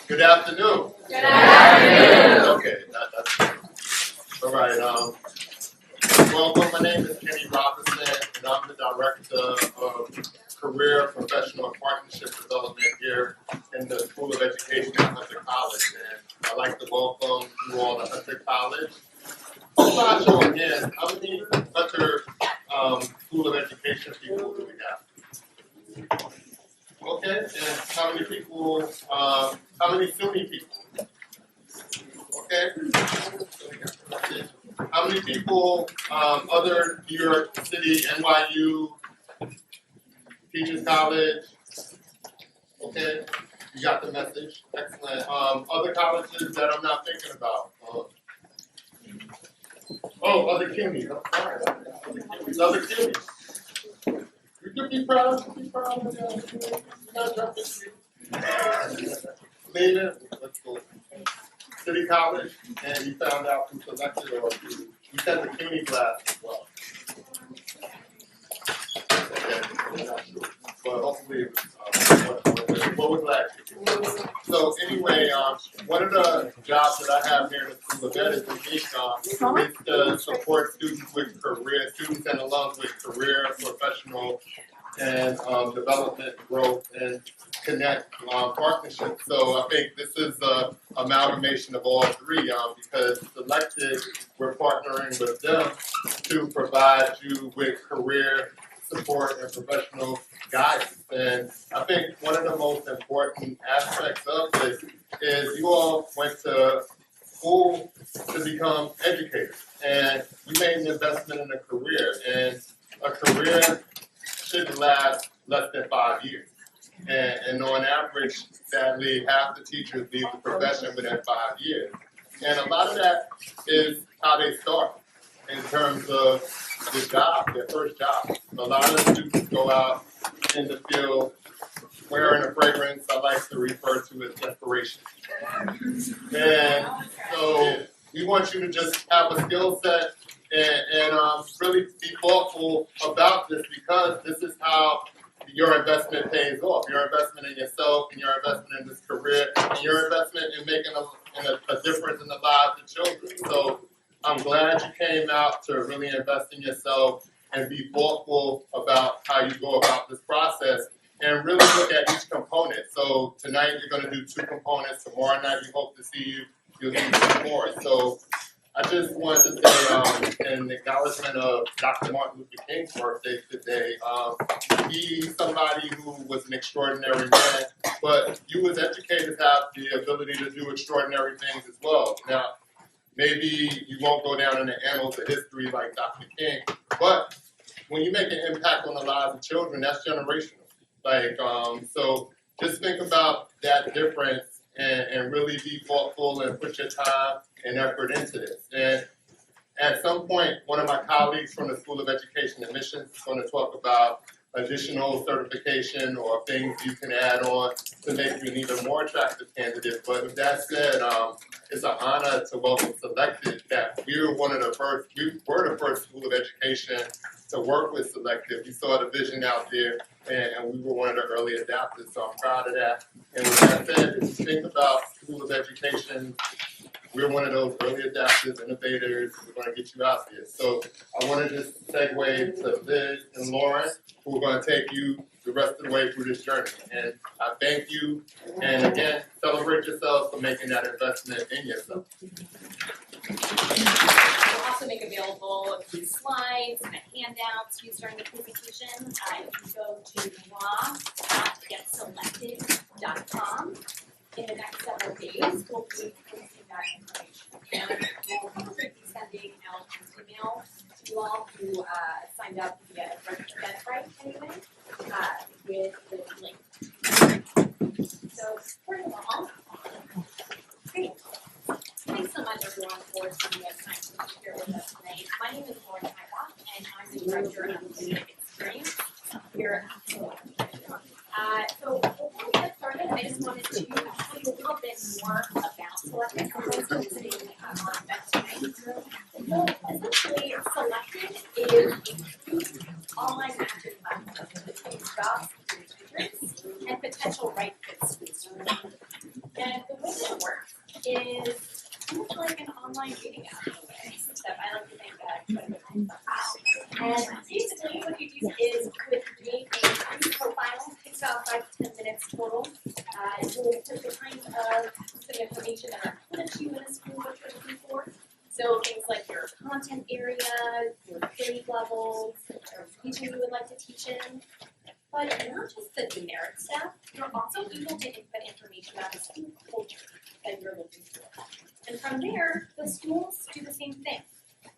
Good afternoon. Good afternoon. Okay, that's all right. Welcome. My name is Kenny Robinson, and I'm the Director of Career, Professional, and Partnership Development here in the School of Education at Hunter College. And I'd like to welcome you all to Hunter College. Slide show of hands. How many Hunter School of Education people do we have? Okay, and how many people, how many SUNY people? Okay. How many people, other New York City, NYU, Teachers College? Okay, you got the message. Excellent. Other colleges that I'm not thinking about. Other CUNYs. I'm sorry. Other CUNYs. You could be proud. Be proud of that. Not jumping. Later, let's go. City College, and you found out who selected or who you sent the CUNY class as well. Okay, but hopefully it was what was last. So anyway, one of the jobs that I have here in the School of Ed is to support students with career, students and alums with career, professional, and development, growth, and connect partnerships. So I think this is an amalgamation of all three because selected, we're partnering with them to provide you with career support and professional guidance. And I think one of the most important aspects of this is you all went to school to become educators, and you made an investment in a career, and a career should last less than 5 years. And on average, sadly, half the teachers leave the profession within 5 years. And a lot of that is how they start in terms of the job, their first job. A lot of students go out in the field wearing a fragrance I like to refer to as desperation. And so we want you to just have a skill set and really be thoughtful about this, because this is how your investment pays off. Your investment in yourself, and your investment in this career, and your investment in making a difference in the lives of children. So I'm glad you came out to really invest in yourself and be thoughtful about how you go about this process and really look at each component. So tonight you're going to do 2 components. Tomorrow night we hope to see you'll do 2 more. So I just wanted to say, in acknowledgement of Dr. Martin Luther King's birthday today, he's somebody who was an extraordinary man, but you as educators have the ability to do extraordinary things as well. Now, maybe you won't go down in the annals of history like Dr. King, but when you make an impact on the lives of children, that's generational. So just think about that difference and really be thoughtful and put your time and effort into this. And at some point, one of my colleagues from the School of Education Admissions is going to talk about additional certification or things you can add on to make you an even more attractive candidate. But with that said, it's an honor to welcome Selected. That we were the first School of Education to work with Selected. We saw the vision out there, and we were one of the early adapters, so I'm proud of that. And with that said, if you think about School of Education, we're one of those early adapters, innovators. We're going to get you out there. So I want to just segue to Liz and Lauren, who are going to take you the rest of the way through this journey. And I thank you. And again, celebrate yourself for making that investment in yourself. We'll also make available a few slides and handouts used during the presentation. You can go to law.getselected.com. In the next several days, we'll be posting that information. And we'll be sending out an email to you all who signed up via Eventbrite anyway, with the link. So, first of all, great. Thanks so much, everyone, for taking the time to be here with us tonight. My name is Lauren Heibach, and I'm the Director of Student Experience here at Selected. So before we get started, I just wanted to tell you a little bit more about Selected for those who are sitting on events tonight. So essentially, Selected is a free online matching platform between jobs, teachers, and potential right fit students. And the is almost like an online dating app in a way, except I like to think quite a bit more. And basically what you do is create a free profile. It takes about 5 to 10 minutes total. You'll put the kind of specific information that are important to you in a school what you're looking for. So things like your content area, your grade levels, or teaching you would like to teach in. But not just the generic stuff, you're also able to input information about the school culture that you're looking for. And from there, the schools do the same thing.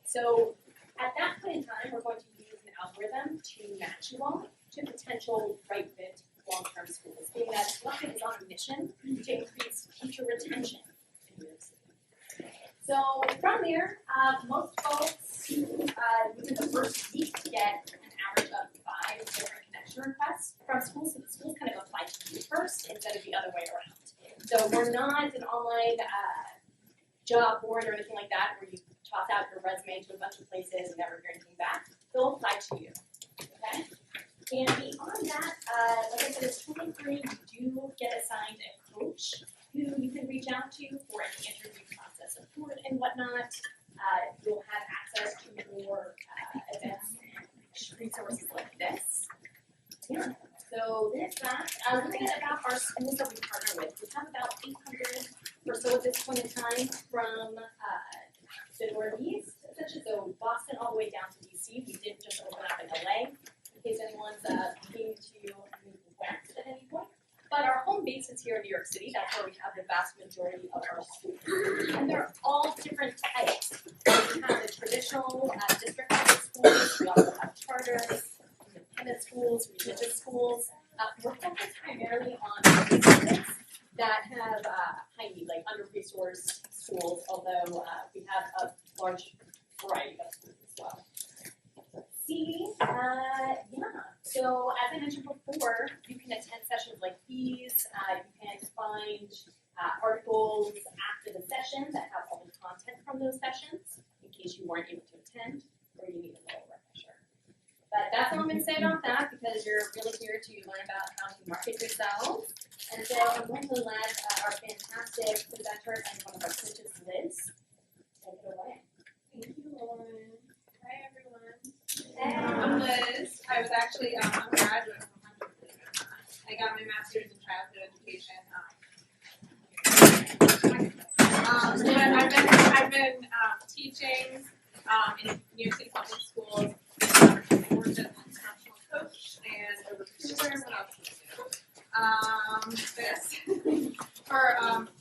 So at that point in time, we're going to use an algorithm to match you all to potential right fit long-term schools, being that Bootcamp is on a mission to increase teacher retention in New York City. So from there, most folks within the first week get an average of 5 different connection requests from schools. So the schools kind of apply to you first instead of the other way around. So we're not an online job board or anything like that where you toss out your resume to a bunch of places and never hear anything back. They'll apply to you. Okay? And beyond that, like I said, it's totally free. You do get assigned a coach who you can reach out to for an interview process support and whatnot. You'll have access to more events and resources like this. Yeah. So there's that. A little bit about our schools that we partner with. We have about 800 or so at this point in time from the Northeast, essentially, so Boston all the way down to DC. We didn't just open up in LA, in case anyone's looking to move west at any point. But our home base is here in New York City. That's where we have the vast majority of our schools. And they're all different types. We have the traditional district level schools. We also have charters, independent schools, religious schools. We're focused primarily on students that have highly under-resourced schools, although we have a large variety of schools as well. Let's see, so as I mentioned before, you can attend sessions like these. You can find articles after the session that have all the content from those sessions, in case you weren't able to attend or you need a little refresher. But that's all I'm going to say about that, because you're really here to learn about how to market yourselves. And so I'm going to let our fantastic presenter and one of our coaches, Liz, take it away. Thank you, Lauren. Hi, everyone. Hey. I'm Liz. I was actually a graduate from I got my master's in childhood education. And I've been teaching in New York City public schools. Worked as an instructional coach and a recruiter. What else did I do? This for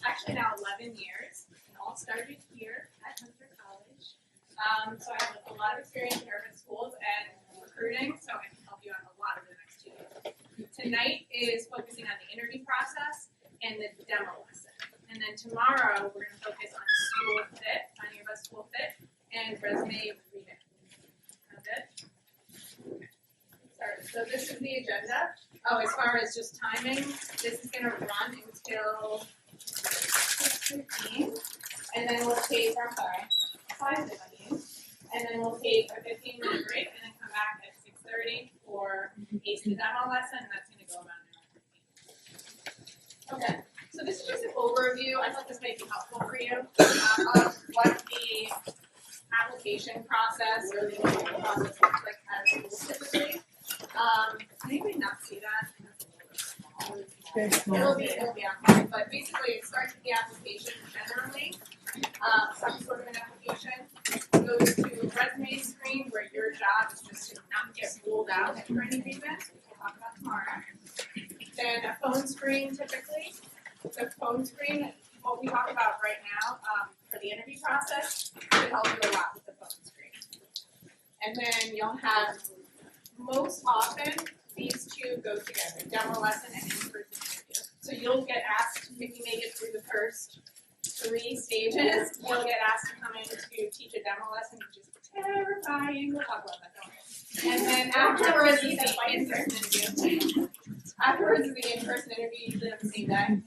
actually now 11 years. It all started here at Hunter College. So I have a lot of experience in urban schools and recruiting, so I can help you out a lot over the next 2 days. Tonight is focusing on the interview process and the demo lesson. And then tomorrow we're going to focus on school fit, finding your best school fit, and resume reading. Sound good? Okay. Start. So this is the agenda. Oh, as far as just timing, this is going to run until 6:15, and then we'll take, 5:15, and then we'll take a 15-minute break, and then come back at 6:30 for a demo lesson, and that's going to go about an hour. Okay, so this is just an overview. I thought this might be helpful for you of what the application process or the interview process looks like at a school typically. Can anybody not see that? It'll be online, but basically it starts with the application generally. Some sort of an application goes to a resume screen where your job is just to not get ruled out for any reason, which we'll talk about tomorrow. Then a phone screen typically. The phone screen, what we talk about right now for the interview process, should help you a lot with the phone screen. And then you'll have, most often, these two go together, demo lesson and in-person interview. So you'll get asked, if you make it through the first 3 stages, you'll get asked to come in to teach a demo lesson, which is terrifying. We'll talk about that, don't we? And then afterwards is the in-person interview. Afterwards is the in-person interview, usually on the same day.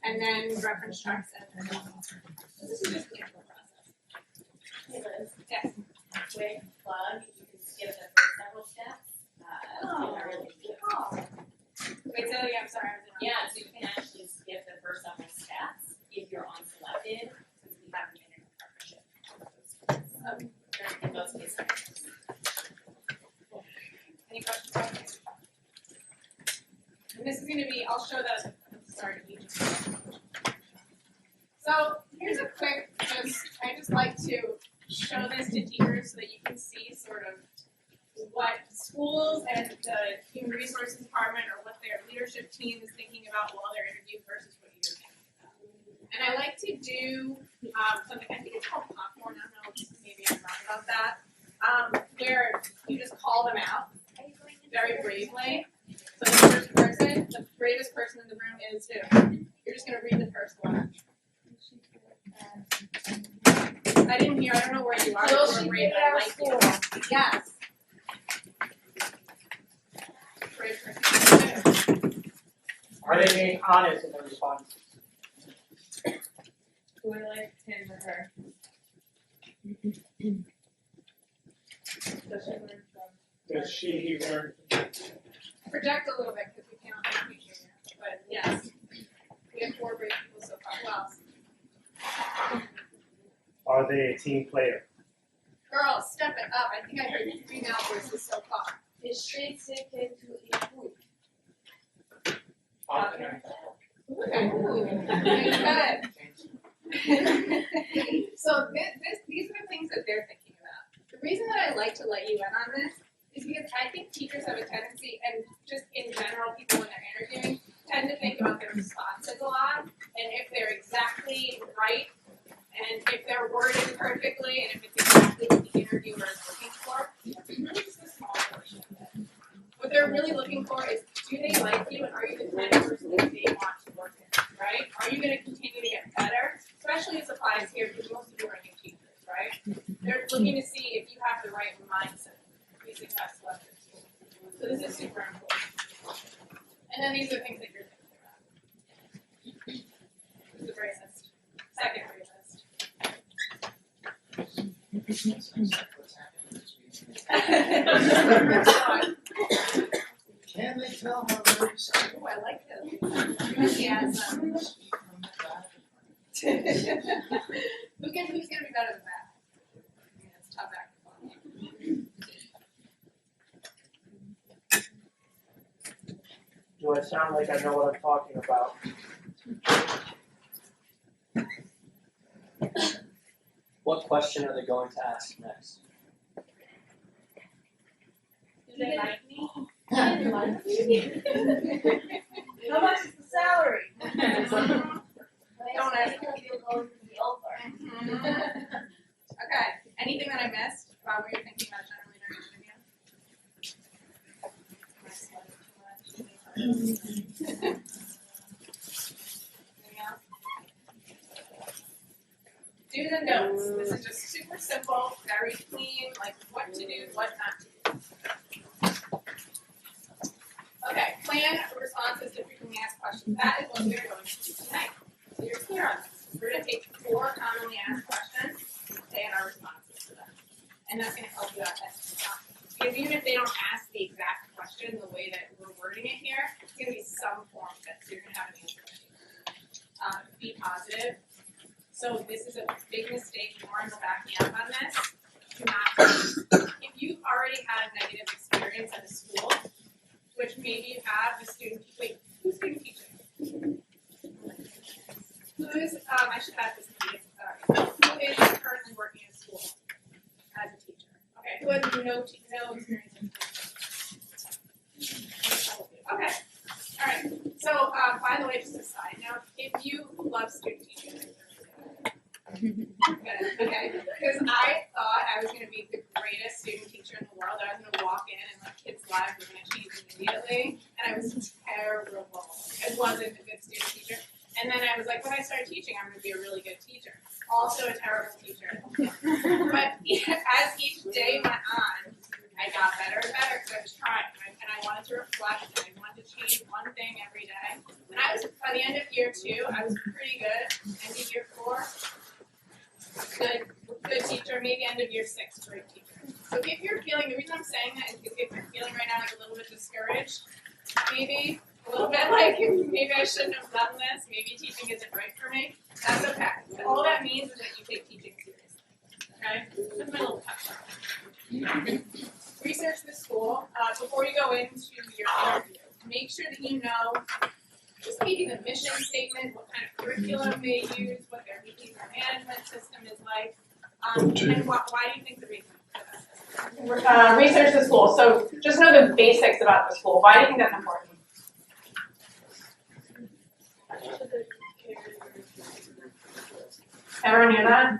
And then reference checks and then so this is just the intro process. Hey Liz. Yes. Quick plug, you can skip the first several steps. Wait, so yeah, I'm sorry. Yeah, so you can actually skip the first several steps if you're unselected. just like to show this to teachers so that you can see sort of what schools and the human resources department or what their leadership team is thinking about while they're interviewing versus what you're thinking about. And I like to do something, I think it's called popcorn, I don't know, maybe I'm wrong about that, where you just call them out very bravely. So the first person, the bravest person in the room is who? You're just going to read the first one. I didn't hear, I don't know where you are. Will You she were brave, get I our like school? you. Yes. Brave person. Are they being honest in their responses? Do I like him or her? Does she learn from? Does he learn? Project a little bit because we cannot hear you. But yes, we have 4 brave people so far. Who else? Are they a team player? Girls, step it up. I think I heard 3 male voices so far. Is she taken to a boot? Okay. Okay. Good. So these are the things that they're thinking about. The reason that I like to let you in on this is because I think teachers have a tendency, and just in general, people when they're interviewing, tend to think about their responses a lot, and if they're exactly right, and if they're worded perfectly, and if it's exactly what the interviewer is looking for, it's really just a small portion of it. What they're really looking for is, do they like you, and are you the kind of person that they want to work with, right? Are you going to continue to get better? Especially this applies here because most of you are new teachers, right? They're looking to see if you have the right mindset to be successful at your school. So this is super important. And then these are things that you're thinking about. Who's the bravest? Second bravest. Can they tell how nervous I am? Oh, I like this. Enthusiasm. Who's gonna be better than that? I mean, it's tough acting. Do I sound like I know what I'm talking about? What question are they going to ask next? Do they like me? How much is the salary? Don't ask me. Okay, anything that I missed while we were thinking about general leadership? Anything else? Do's and don'ts. This is just super simple, very clean, like what to do, what not to do. Okay, plan responses to frequently asked questions. That is what we're going to do tonight. So you're clear on this. We're going to take 4 commonly asked questions and our responses to them. And that's going to help you out because even if they don't ask the exact question the way that we're wording it here, it's going to be some form of it. So you're going to have an answer. Be positive. So this is a big mistake. Lauren will back me up on this. Do not, if you've already had a negative experience at a school, which maybe you have the student, who's student teaching? Who's, I should add this in the meeting, sorry. Who is currently working in school as a teacher? Okay, who has no experience in school? Okay, all right. So, by the way, just a side note, if you love student teaching, okay, because I thought I was going to be the greatest student teacher in the world. I was going to walk in and my kids' lives were going to change immediately, and I was terrible. I wasn't a good student teacher. And then I was like, when I started teaching, I'm going to be a really good teacher. Also a terrible teacher. But as each day went on, I got better and better because I was trying, and I wanted to reflect, and I wanted to change one thing every day. And I was, by the end of year 2, I was pretty good. End of year 4, good teacher. Maybe end of year 6, great teacher. So if you're feeling, the reason I'm saying that is because if you're feeling right now like a little bit discouraged, maybe a little bit like maybe I shouldn't have done this, maybe teaching isn't right for me, that's okay. All that means is that you take teaching seriously. Okay? That's my little touch. Research the school before you go into your interview. Make sure that you know just maybe the mission statement, what kind of curriculum they use, what their behavior management system is like. And why do you think the reason for that? Research the school. So just know the basics about the school. Why do you think that's important? Everyone hear that?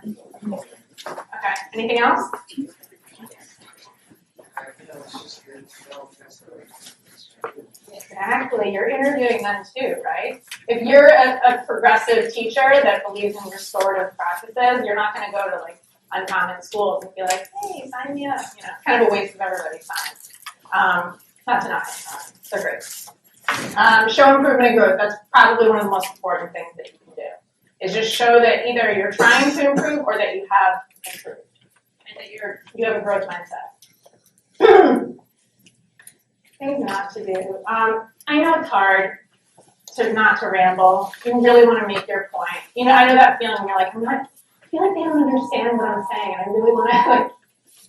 Okay. Anything else? Exactly. You're interviewing them too, right? If you're a progressive teacher that believes in restorative practices, you're not going to go to like uncommon schools and be like, hey, sign me up. You know, kind of a waste of everybody's time. Not to knock it. They're great. Show improvement and growth. That's probably one of the most important things that you can do. Is just show that either you're trying to improve or that you have improved, and that you have a growth mindset. Things not to do. I know it's hard to not to ramble. You really want to make your point. You know, I know that feeling. You're like, I feel like they don't understand what I'm saying, and I really want to like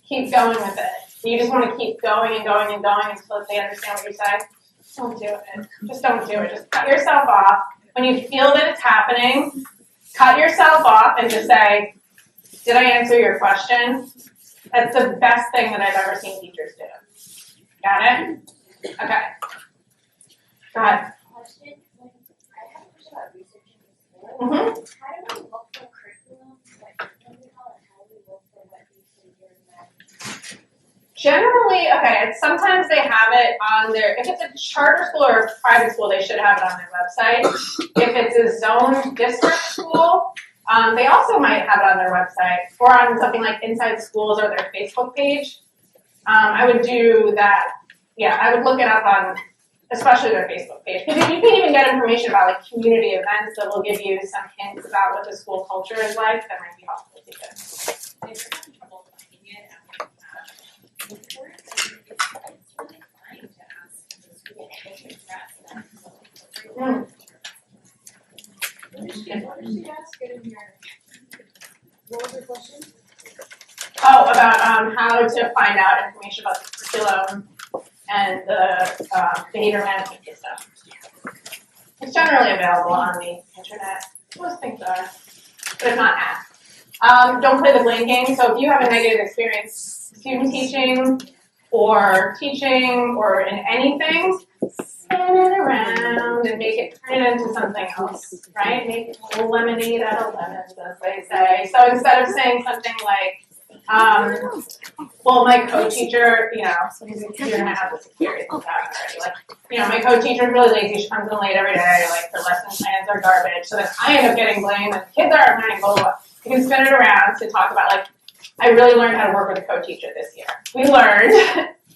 keep going with it. You just want to keep going and going and going until they understand what you're saying. Don't do it. Just don't do it. Just cut yourself off. When you feel that it's happening, cut yourself off and just say, did I answer your question? That's the best thing that I've ever seen teachers do. Got it? Okay. Go ahead. Question, I have a question about researching the school. Mm-hmm. How do we look for curriculum? Like, what do we call it? How do we look for what behavior and Generally, okay, sometimes they have it on their, if it's a charter school or a private school, they should have it on their website. If it's a zone district school, they also might have it on their website or on something like Inside Schools or their Facebook page. I would do that. Yeah, I would look it up on, especially their Facebook page. Because you can even get information about like community events that will give you some hints about what the school culture is like. That might be helpful to you. if you're having trouble finding it and it's really fine to ask the school to address that. What did she ask in your, what was her question? Oh, about how to find out information about the curriculum and the behavior management stuff. It's generally available on the internet. Most things are, but if not, ask. Don't play the blame game. So if you have a negative experience student teaching or in anything, spin it around and turn it into something else, right? Make lemonade out of lemons, as they say. So instead of saying something like, well, my co-teacher, you know, you're gonna have this experience with that already. Like, you know, my co-teacher is really lazy. She comes in late every day. Like, her lesson plans are garbage. So then I end up getting blamed, and the kids aren't learning. Blah blah blah. You can spin it around to talk about like, I really learned how to work with a co-teacher this year. We learned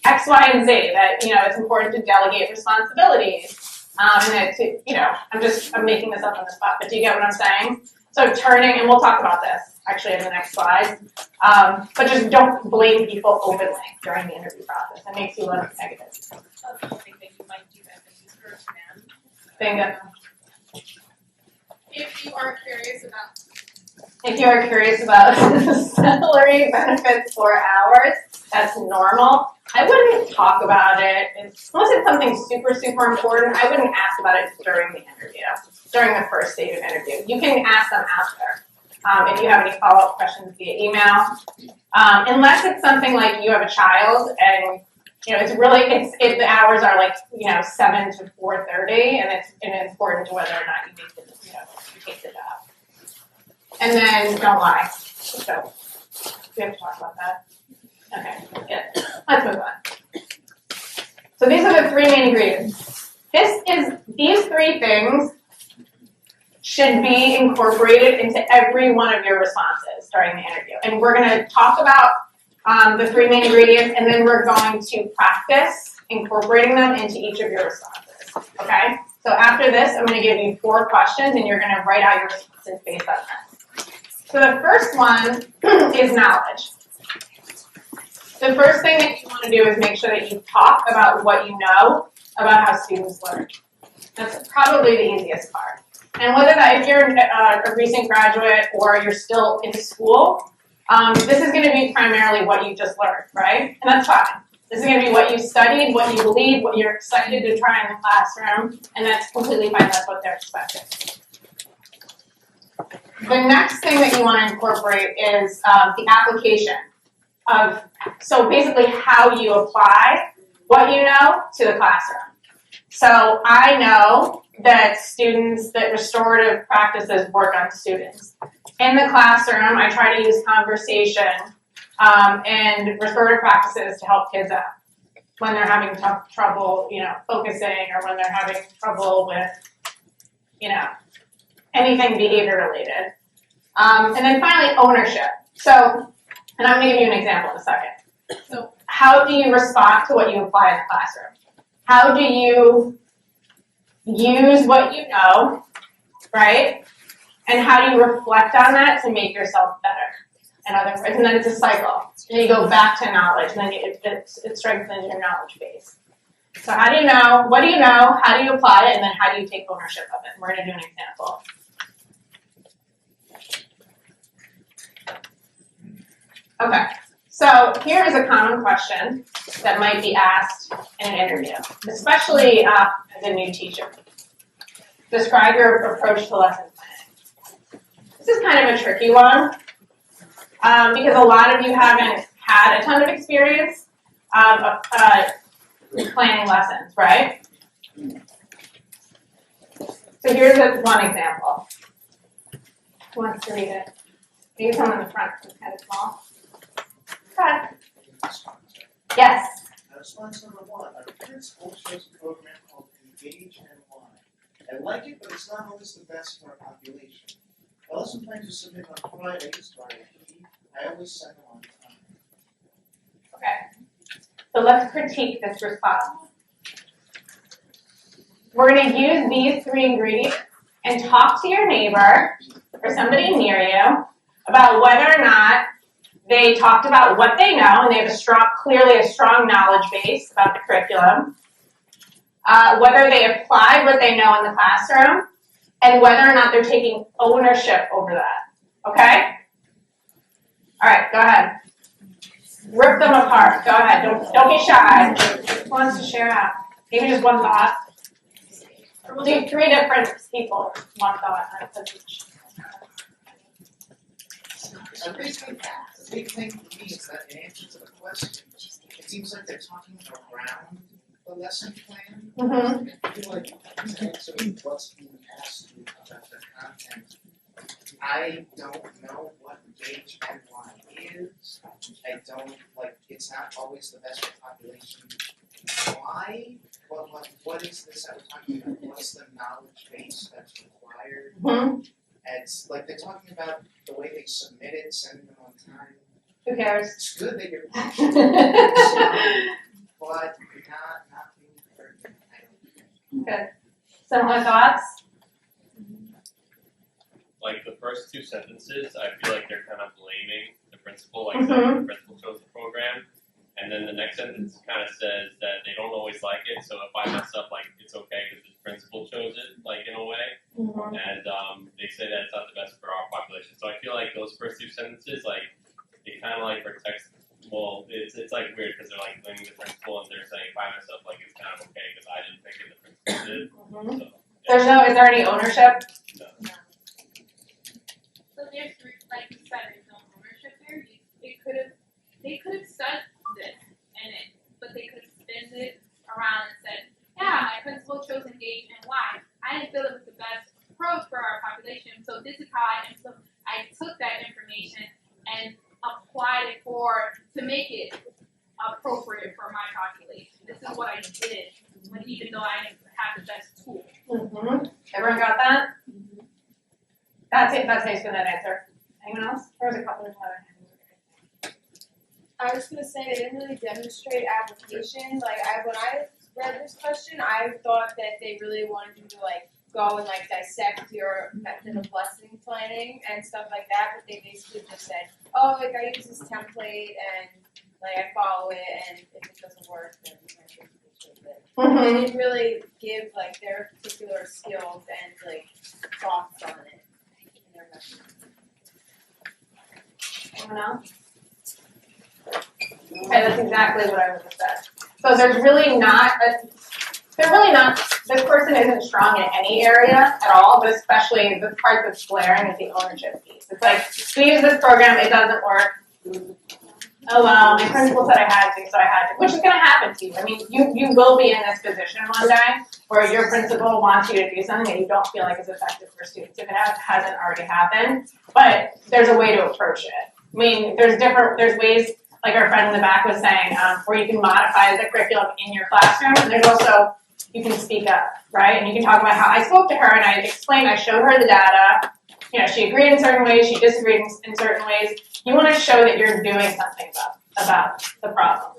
X, Y, and Z. That you know, it's important to delegate responsibilities. And that to, you know, I'm making this up on the spot, but do you get what I'm saying? So turning, and we'll talk about this actually in the next slide. But just don't blame people openly during the interview process. It makes you look negative. I think that you might do that, but you first them. Bingo. If you are curious about, If you are curious about salary benefits for hours, that's normal. I wouldn't talk about it unless it's something super, super important. I wouldn't ask about it during the interview, during the first stage of interview. You can ask them after. If you have any follow-up questions via email, unless it's something like you have a child and you know if the hours are like 7 to 4:30 and it's important to whether or not you take the job. And then don't lie. So we have to talk about that. Okay, good. Let's move on. So these are the three main ingredients. These three things should be incorporated into every one of your responses during the interview. And we're going to talk about the three main ingredients, and then we're going to practice incorporating them into each of your responses. Okay? So after this, I'm going to give you 4 questions, and you're going to write out your responses based on that. So the first one is knowledge. The first thing that you want to do is make sure that you talk about what you know about how students learn. That's probably the easiest part. And whether that, if you're a recent graduate or you're still in school, this is going to be primarily what you just learned, right? And that's fine. This is going to be what you studied, what you believe, what you're excited to try in the classroom, and that's completely fine. That's what they're expecting. the next thing that you want to incorporate is the application of, so basically how you apply what you know to the classroom. So I know that restorative practices work on students. In the classroom, I try to use conversation and restorative practices to help kids out when they're having trouble, focusing, or when they're having trouble with, anything behavior related. And then finally, ownership. So, and I'm gonna give you an example in a second. So, how do you respond to what you apply in the classroom? How do you use what you know, right? And how do you reflect on that to make yourself better? In other words, and then it's a cycle. And you go back to knowledge, and then it strengthens your knowledge base. So how do you know? What do you know? How do you apply it? And then how do you take ownership of it? We're going to do an example. Okay, so here is a common question that might be asked in an interview, especially as a new teacher. Describe your approach to lesson planning. This is kind of a tricky one because a lot of you haven't had a ton of experience planning lessons, right? So here's one example. Who wants to read it? Maybe someone in the front is kind of small. Okay. Yes. Response number 1, our current school shows a program called Engage and Why. I like it, but it's not always the best for our population. Our lesson plans are submitted on Fridays to our AP. I always send them on time. Okay. So let's critique this response. We're going to use these 3 ingredients and talk to your neighbor or somebody near you about whether or not they talked about what they know and they have clearly a strong knowledge base about the curriculum, whether they applied what they know in the classroom, and whether or not they're taking ownership over that. Okay? All right, go ahead. Rip them apart. Go ahead. Don't be shy. Who wants to share out? Maybe just one thought. We'll do 3 different people. One thought. The big thing for me is that in answer to the question, it seems like they're talking around the lesson plan. Mm-hmm. I feel like to answer what's being asked you about the content, I don't know what Engage and Why is. I don't, it's not always the best for population. Why? What is this that we're talking about? What's the knowledge base that's required? Mm-hmm. It's like they're talking about the way they submit it, sending them on time. Who cares? It's good that you're passionate, but you're not being perfect. Good. Similar thoughts? Like the first 2 sentences, I feel like they're kind of blaming the principal, like Mhm. the principal chose the program. And then the next sentence kind of says that they don't always like it, so if I mess up, it's okay because the principal chose it, in a way. Mm-hmm. And they say that it's not the best for our population. So I feel like those first 2 sentences, they kind of protect. Well, it's weird because they're blaming the principal and they're saying if I mess up, it's kind of okay because I didn't pick it, the principal did. Mm-hmm. So, Is there any ownership? no. So there's, like you said, there's no ownership there. They could have said this in it, but they could have spun it around and said, yeah, my principal chose Engage and Why. I didn't feel it was the best approach for our population, so this is how I took that information and applied it to make it appropriate for my population. This is what I did, even though I didn't have the best tool. Mm-hmm. Everyone got that? That's it. That's how you spin that answer. Anyone else? There was a couple of other hands. I was gonna say they didn't really demonstrate application. When I read this question, I thought that they really wanted you to go and dissect your method of lesson planning and stuff like that, but they basically just said, oh, I use this template and I follow it, and if it doesn't work, then I basically change it. Mm-hmm. They didn't really give their particular skills and thoughts on it in their method. Anyone else? Okay, that's exactly what I would have said. So they're really not this person isn't strong in any area at all, but especially the part that's glaring is the ownership piece. It's like, we use this program, it doesn't work. Oh well, my principal said I had to, so I had to, which is gonna happen to you. I mean, you will be in this position one day where your principal wants you to do something that you don't feel like is effective for students, if it hasn't already happened, but there's a way to approach it. I mean, there's ways, like our friend in the back was saying, where you can modify the curriculum in your classroom, and there's also, you can speak up, right? And you can talk about how I spoke to her and I explained, I showed her the data, you know, she agreed in certain ways, she disagreed in certain ways. You want to show that you're doing something about the problem.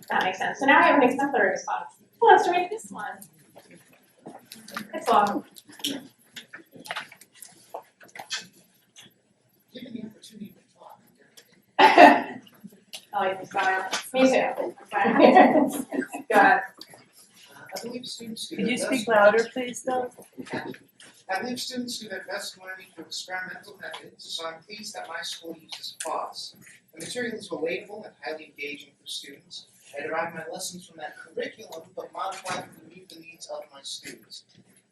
That makes sense. So now I have an exemplary response. Who wants to read this one? It's long. Given the opportunity to talk. I like the style. Me too. Go ahead. I believe students do Could their you best. speak louder, please, though? I believe students do their best learning through experimental methods, so I'm pleased that my school uses PAUSE. The material is relatable and highly engaging for students. I derive my lessons from that curriculum, but modify them to meet the needs of my students.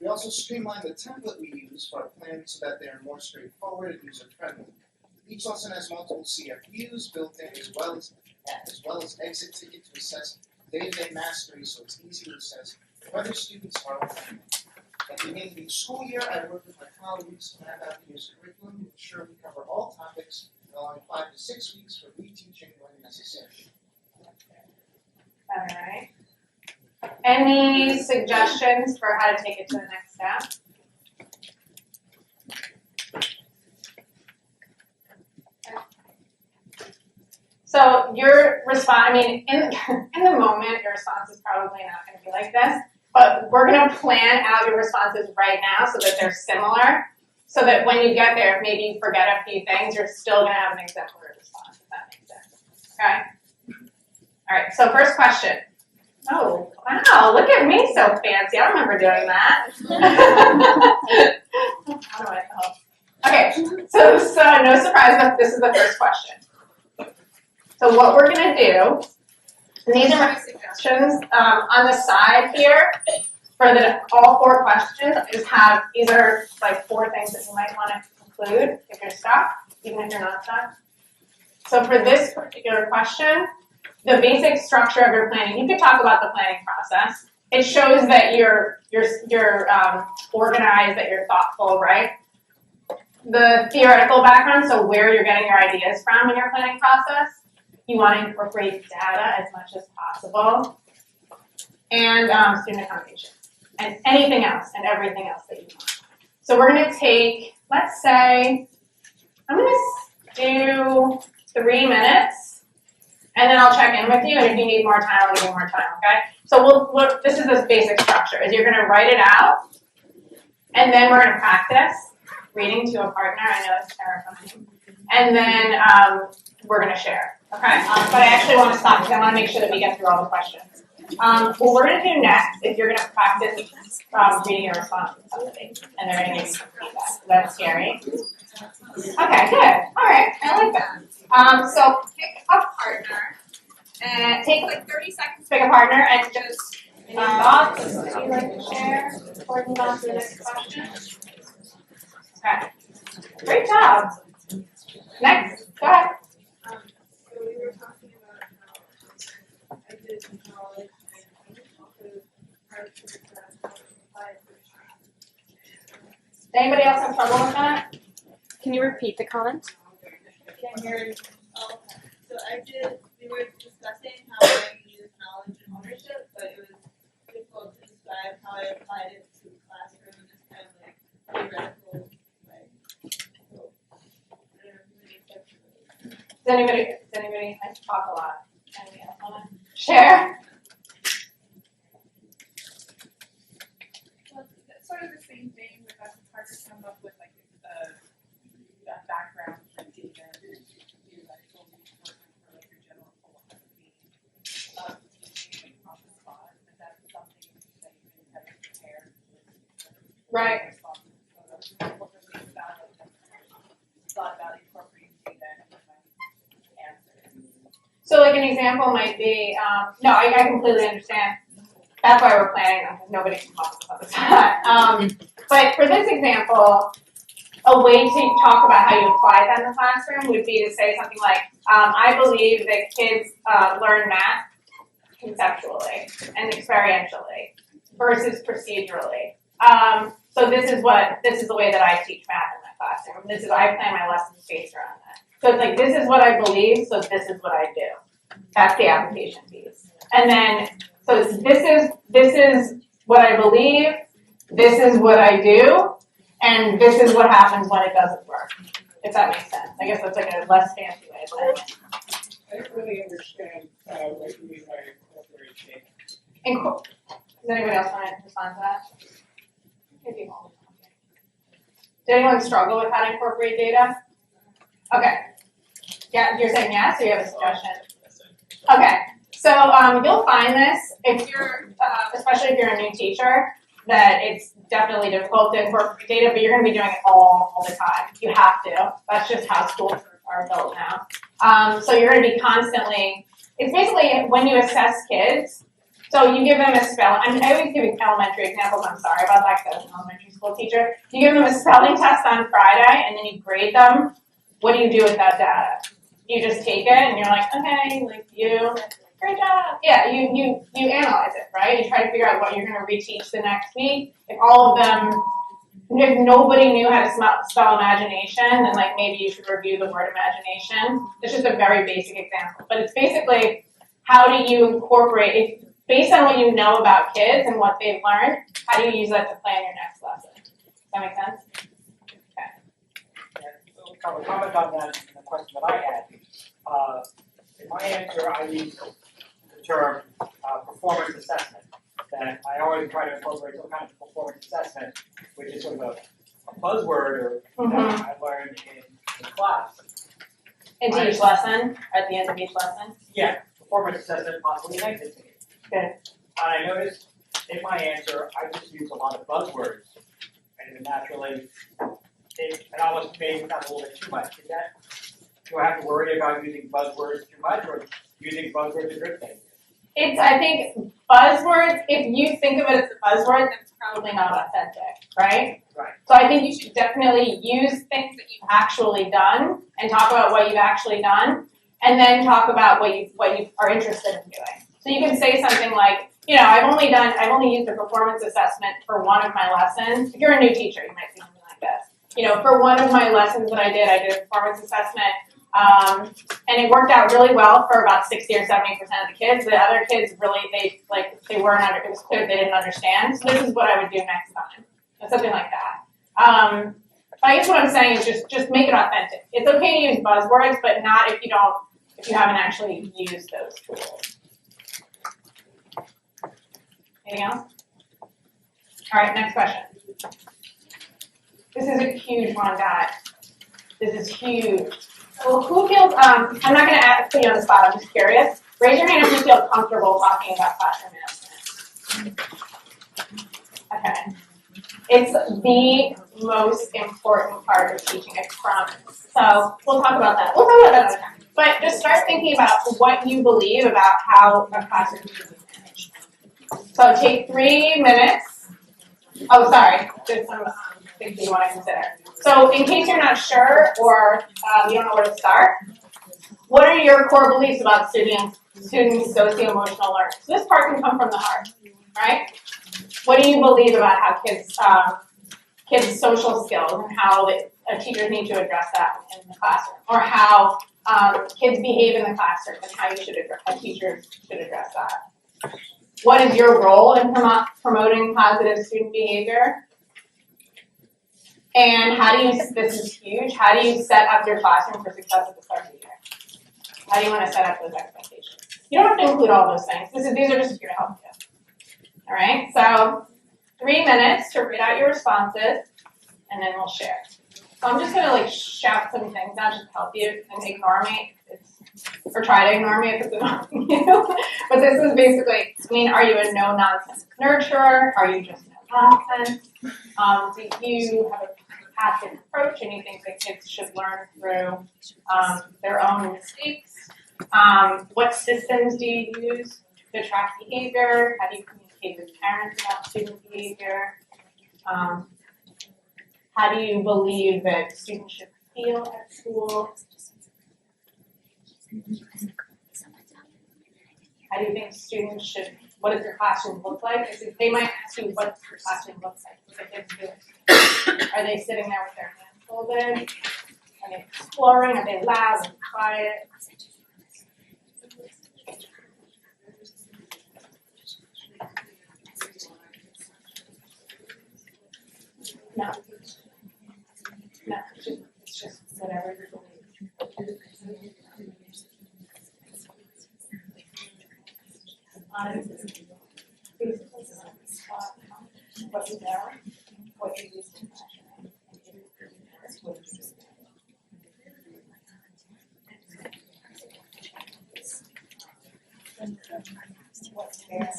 We also streamline the template we use for our plans so that they are more straightforward and user-friendly. Each lesson has multiple CFUs built in as well as exit ticket to assess day-to-day mastery, so it's easy to assess whether students are learning. At the beginning of each school year, I work with my colleagues to map out the year's curriculum to ensure we cover all topics, allowing 5 to 6 weeks for reteaching when necessary. All right. Any suggestions for how to take it to the next step? So your response, I mean, in the moment, your response is probably not going to be like this, but we're going to plan out your responses right now so that they're similar, so that when you get there, if maybe you forget a few things, you're still going to have an exemplary response, if that makes sense. Okay? All right, so first question. Oh, wow, look at me so fancy. I don't remember doing that. How do I help? Okay, so no surprise, but this is the first question. So what we're going to do, and these are my suggestions, on the side here, for all 4 questions, is have, these are like 4 things that you might want to include if you're stuck, even if you're not stuck. So for this particular question, the basic structure of your planning, you could talk about the planning process. It shows that you're organized, that you're thoughtful, right? The theoretical background, so where you're getting your ideas from in your planning process. You want to incorporate data as much as possible. And student accommodation. And anything else and everything else that you want. So we're going to take, let's say, I'm going to do 3 minutes. And then I'll check in with you, and if you need more time, I'll give you more time, okay? So this is the basic structure, is you're gonna write it out, and then we're gonna practice reading to a partner. I know it's terrifying. And then we're gonna share, okay? But I actually wanna stop, because I wanna make sure that we get through all the questions. What we're gonna do next is you're gonna practice reading your response to somebody, and they're gonna give you some feedback. Is that scary? Okay, good. All right, I like that. So pick a partner and take like 30 seconds to pick a partner and just any thoughts that you'd like to share before we move on to the next question? Okay. Great job. Next, go ahead. So we were talking about how I did in college and also hard to apply it Does anybody else have trouble with that? Can you repeat the comment? Can't hear you. Oh, so we were discussing how I use knowledge and ownership, but it was difficult to describe how I applied it to the classroom in this kind of like theoretical way. So, I don't know if you have any Does anybody, I talk a lot. Anybody else want to share? Well, it's sort of the same thing, but it's hard to come up with like that background and data theoretical working for like your general philosophy of teaching on the spot, but that's something that you can kind of prepare with Right. responses. So that's what we're thinking about, like, thought about incorporating data into my answers. So like an example might be, no, I completely understand. That's why we're planning them, because nobody can talk about this. But for this example, a way to talk about how you apply that in the classroom would be to say something like, I believe that kids learn math conceptually and experientially versus procedurally. So this is the way that I teach math in my classroom. I plan my lessons based around that. So it's like, this is what I believe, so this is what I do. That's the application piece. And then, so it's, this is what I believe, this is what I do, and this is what happens when it doesn't work. If that makes sense. I guess that's like a less fancy way of saying it. I don't really understand what you mean by incorporating. Does anybody else want to respond to that? Maybe all. Did anyone struggle with how to incorporate data? Okay. Yeah, you're saying yes, or you have a suggestion? Okay. So you'll find this if you're, especially if you're a new teacher, that it's definitely difficult to incorporate data, but you're going to be doing it all the time. You have to. That's just how schools are built now. So you're going to be constantly. It's basically when you assess kids. So you give them a spell. I always give elementary examples. I'm sorry about that because I was an elementary school teacher. You give them a spelling test on Friday, and then you grade them. What do you do with that data? You just take it, and you're like, okay, like you. Great job. Yeah, you analyze it, right? You try to figure out what you're going to reteach the next week. If nobody knew how to spell imagination, then like maybe you should review the word imagination. It's just a very basic example, but it's basically how do you incorporate, based on what you know about kids and what they've learned, how do you use that to plan your next lesson? Does that make sense? Yeah, so comment on that, the question that I had. In my answer, I use the term performance assessment. That I always try to incorporate some kind of performance assessment, which is sort of a buzzword that I learned in class. Into each lesson, at the end of each lesson? Yeah, performance assessment, possibly an exit ticket. Good. And I noticed in my answer, I just use a lot of buzzwords, and then naturally, it almost made it sound a little bit too much. Do I have to worry about using buzzwords too much, or using buzzwords a good thing? I think buzzwords, if you think of it as a buzzword, that's probably not authentic, right? Right. So I think you should definitely use things that you've actually done and talk about what you've actually done, and then talk about what you are interested in doing. So you can say something like, I've only used a performance assessment for one of my lessons. If you're a new teacher, you might see something like this. For one of my lessons that I did a performance assessment. And it worked out really well for about 60 or 70% of the kids. The other kids really, it was clear they didn't understand. So this is what I would do next time. Something like that. But I guess what I'm saying is just make it authentic. It's okay to use buzzwords, but not if you haven't actually used those tools. Anything else? All right, next question. This is a huge one, guys. This is huge. So who feels, I'm not going to put you on the spot, I'm just curious. Raise your hand if you feel comfortable talking about classroom management. Okay. It's the most important part of teaching, I promise. So we'll talk about that. We'll talk about that another time. But just start thinking about what you believe about how a classroom should be managed. So take 3 minutes. Oh, sorry. There's some things you want to consider. So in case you're not sure or you don't know where to start, what are your core beliefs about students' socio-emotional learning? So this part can come from the heart, right? What do you believe about how kids' social skills and how teachers need to address that in the classroom, or how kids behave in the classroom and how teachers should address that? What is your role in promoting positive student behavior? And this is huge, how do you set up your classroom for success at the start of the year? How do you want to set up those expectations? You don't have to include all those things. These are just here to help you. All right, so 3 minutes to read out your responses, and then we'll share. So I'm just going to shout some things out just to help you and ignore me. Or try to ignore me if it's annoying you. But this is basically, are you a no-nonsense nurturer? Are you just no-nonsense? Do you have a compassionate approach and you think that kids should learn through their own mistakes? What systems do you use to track behavior? How do you communicate communicate with parents about student behavior? How do you believe that students should feel at school? How do you think students should, what does your classroom look like? Because they might ask you, what's your classroom look like? What are kids doing? Are they sitting there with their hands folded? Are they exploring? Are they loud and quiet? No. No, it's just whatever you believe. What you know, what you use to measure, what's there.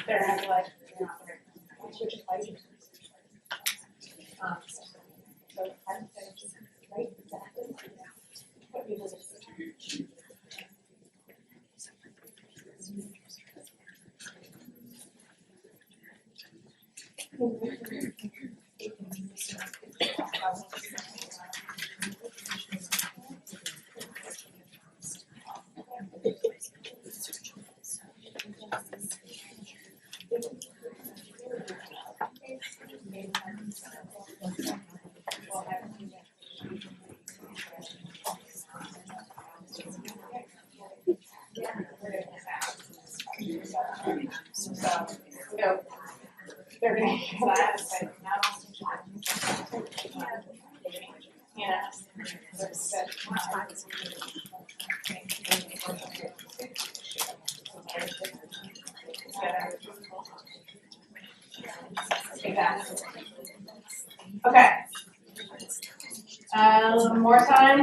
They're gonna be like, which is like, so I would say just write exactly what you believe. So, they're gonna do that, but now, yeah. Exactly. Okay. More time?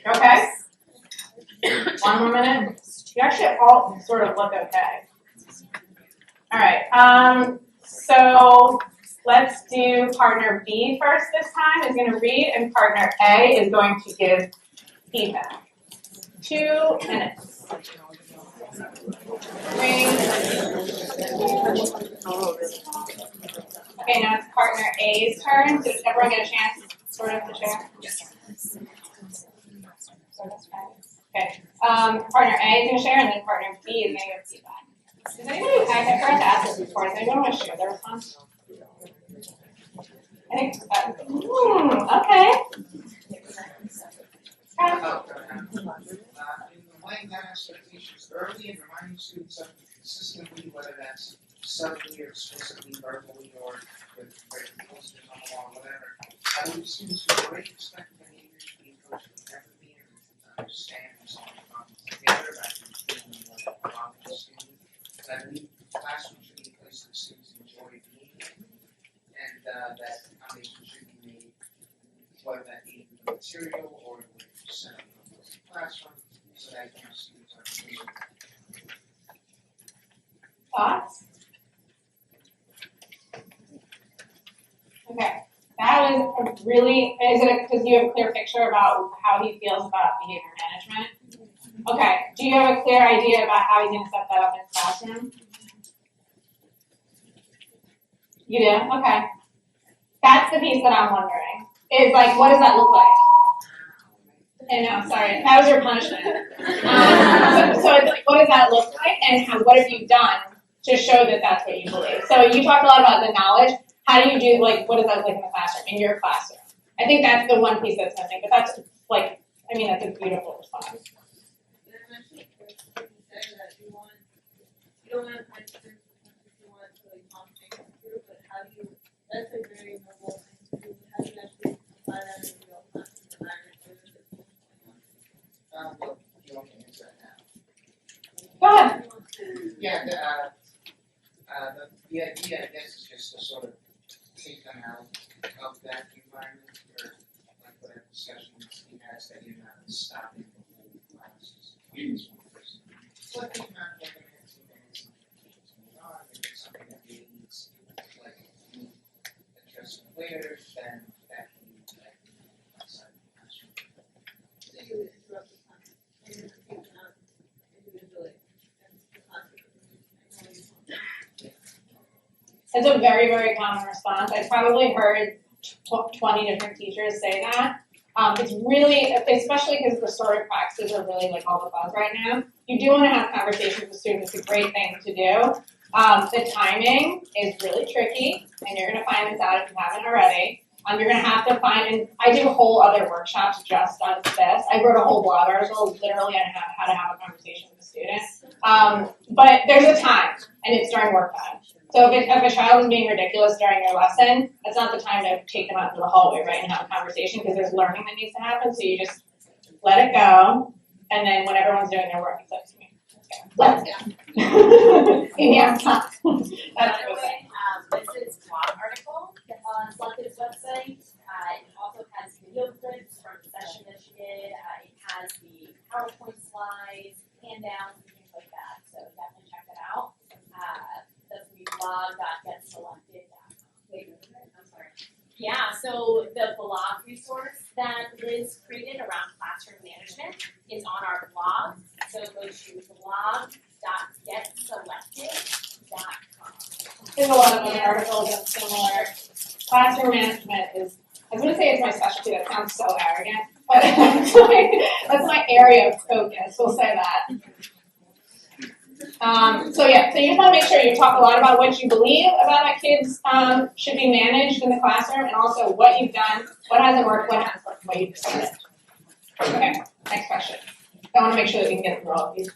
Okay. One more minute? You actually all sort of look okay. All right, so let's do partner B first this time, is gonna read, and partner A is going to give feedback. 2 minutes. 3. Okay, now it's partner A's turn. Does everyone get a chance sort of to share? Yes. Okay. Partner A is gonna share, and then partner B is gonna give feedback. Does anybody, I forgot to ask this before, does anyone want to share their response? I think, okay. Laying down expectations early and reminding students of them consistently, whether that's subtly or explicitly, verbally, or with written posters on the wall, whatever. I believe students who already expect behavior should be encouraged with empathy and understand and solve problems together rather than feeling like a problem to students. I believe the classroom should be a place that students enjoy being in, and that foundation should be made, whether that be with the material or with the setup of the classroom, so that students are familiar. Thoughts? Okay, that was a really, is it because you have a clear picture about how he feels about behavior management? Okay, do you have a clear idea about how he's going to set that up in his classroom? You do? Okay. That's the piece that I'm wondering. Is like, what does that look like? I know, sorry, that was your punishment. So it's like, what does that look like, and what have you done to show that that's what you believe? So you talked a lot about the knowledge. How do you do, like, what does that look like in the classroom, in your classroom? I think that's the one piece that's missing, but that's like, I mean, that's a beautiful response. You don't want to punch through if you want to like talk things through, but how do you, that's a very noble thing to do. How do you actually apply that in real class environment? Well, you want me to answer that now? Go ahead. Yeah, the idea, I guess, is just to sort of take them out of that environment, or like whatever discussion Steve has, that you're not stopping the whole class. So I think not having it, so there's something on, if it's something that really needs, like, addressing where, then that can be, like, outside the classroom. So you would interrupt the class and then take them out individually. That's the class. It's a very, very common response. I've probably heard 20 different teachers say that. It's really, especially because restorative practices are really like all the buzz right now. You do want to have conversations with students. It's a great thing to do. The timing is really tricky, and you're going to find this out if you haven't already. You're going to have to find, and I do whole other workshops just on this. I wrote a whole blog article literally on how to have a conversation with a student. But there's a time, and it's during work time. So if a child is being ridiculous during their lesson, that's not the time to take them out into the hallway, right, and have a conversation, because there's learning that needs to happen. So you just let it go, and then when everyone's doing their work, it's up to me. Let's go. Yeah. That's By the way, this is blog article on Selective's website. It also has video clips from the session that she did. It has the PowerPoint slides, handouts, and things like that. So definitely check it out. That's gonna be blog.getselected.com. Wait, I'm sorry. Yeah, so the blog resource that Liz created around classroom management is on our blog. So go to blog.getselected.com. There's a lot of other articles and similar. Classroom management is, I was going to say it's my specialty. That sounds so arrogant, but that's my area of focus. We'll say that. So you just want to make sure you talk a lot about what you believe about how kids should be managed in the classroom, and also what you've done, what hasn't worked, what has worked, what you've decided. Okay, next question. I want to make sure that we can get through all of these.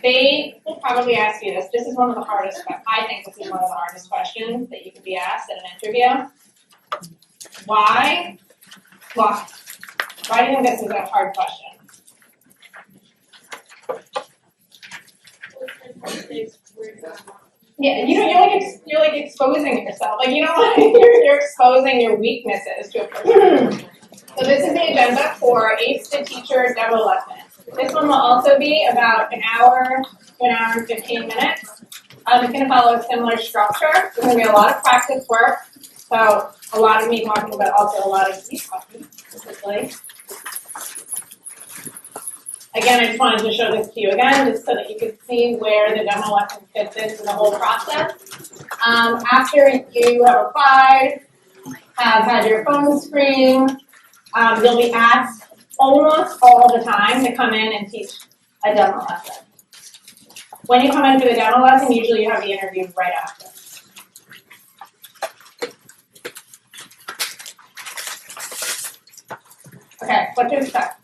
They will probably ask you this. This is one of the hardest, I think this is one of the hardest questions that you could be asked at an interview. Why? Why do you think this is a hard question? Yeah, you're like exposing yourself. Like you don't want you're exposing your weaknesses to a person. So this is the agenda for ACE to Teacher demo lesson. This one will also be about an hour to an hour and 15 minutes. It's going to follow a similar structure. There's going to be a lot of practice work. So a lot of me talking, but also a lot of you talking, specifically. Again, I just wanted to show this to you again, just so that you could see where the demo lesson fits into the whole process. After you have applied, have had your phone screen, you'll be asked almost all the time to come in and teach a demo lesson. When you come in for the demo lesson, usually you have the interview right after. Okay, what to expect?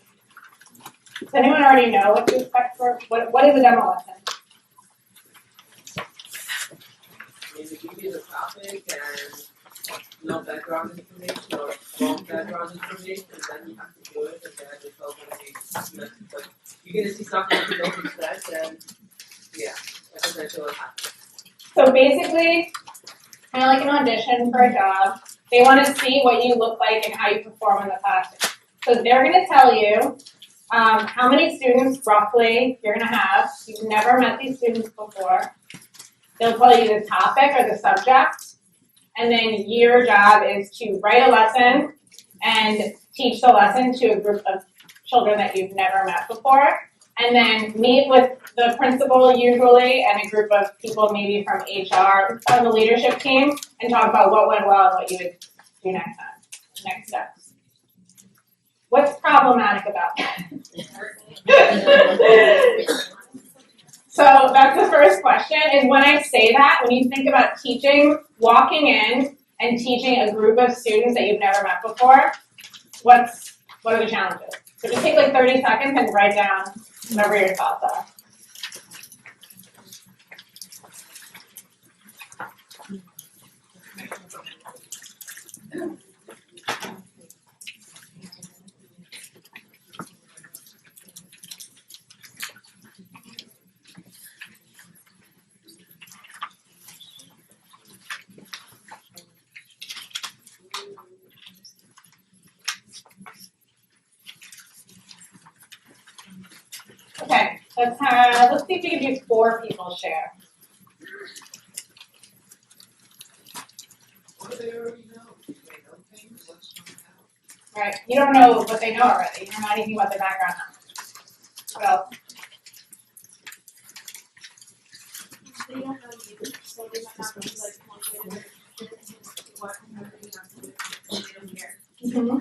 Does anyone already know what to expect for, what is a demo lesson? Maybe give you the topic and no background information or wrong background information, and then you have to do it, and then it's all going to be, but you're going to see something you don't expect, and yeah, that's essentially what happens. So basically, kind of like an audition for a job, they want to see what you look like and how you perform in the classroom. So they're going to tell you how many students roughly you're going to have. You've never met these students before. They'll tell you the topic or the subject, and then your job is to write a lesson and teach the lesson to a group of children that you've never met before, and then meet with the principal usually and a group of people maybe from HR on the leadership team and talk about what went well and what you would do next time, next steps. What's problematic about that? So that's the first question, is when I say that, when you think about teaching, walking in and teaching a group of students that you've never met before, what are the challenges? So just take like 30 seconds and write down whatever your thoughts are. Okay, let's see if we can do 4 people share. What do they already know? Do they know things? Let's find out. Right, you don't know what they know already, you're not even about their background knowledge. What else? They don't know you, so they might not be like one way to what whoever you have to do, they don't care. Mm-hmm.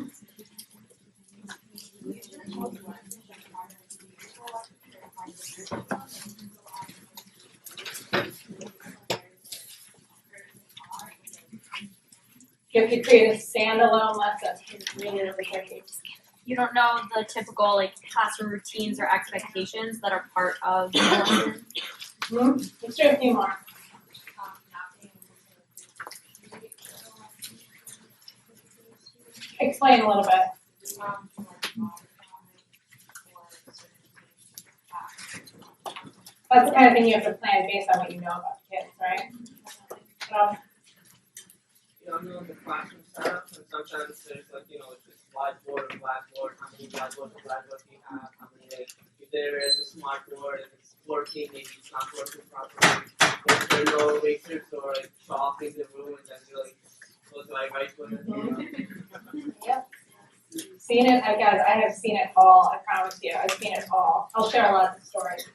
You have to create a standalone lesson. Really tricky. You don't know the typical like classroom routines or expectations that are part of the lesson. Let's do a few more. Explain a little bit. That's the kind of thing you have to plan based on what you know about the kids, right? You know the classroom setup, and sometimes there's like, it's just whiteboard or blackboard, how many whiteboards or blackboards you have, how many, like, if there is a smart board, if it's working, maybe it's not working properly, if there are no erasers or like chalk in the room, and then you're like, what do I write with it? Yep. Seen it, guys, I have seen it all, I promise you, I've seen it all. I'll share lots of stories.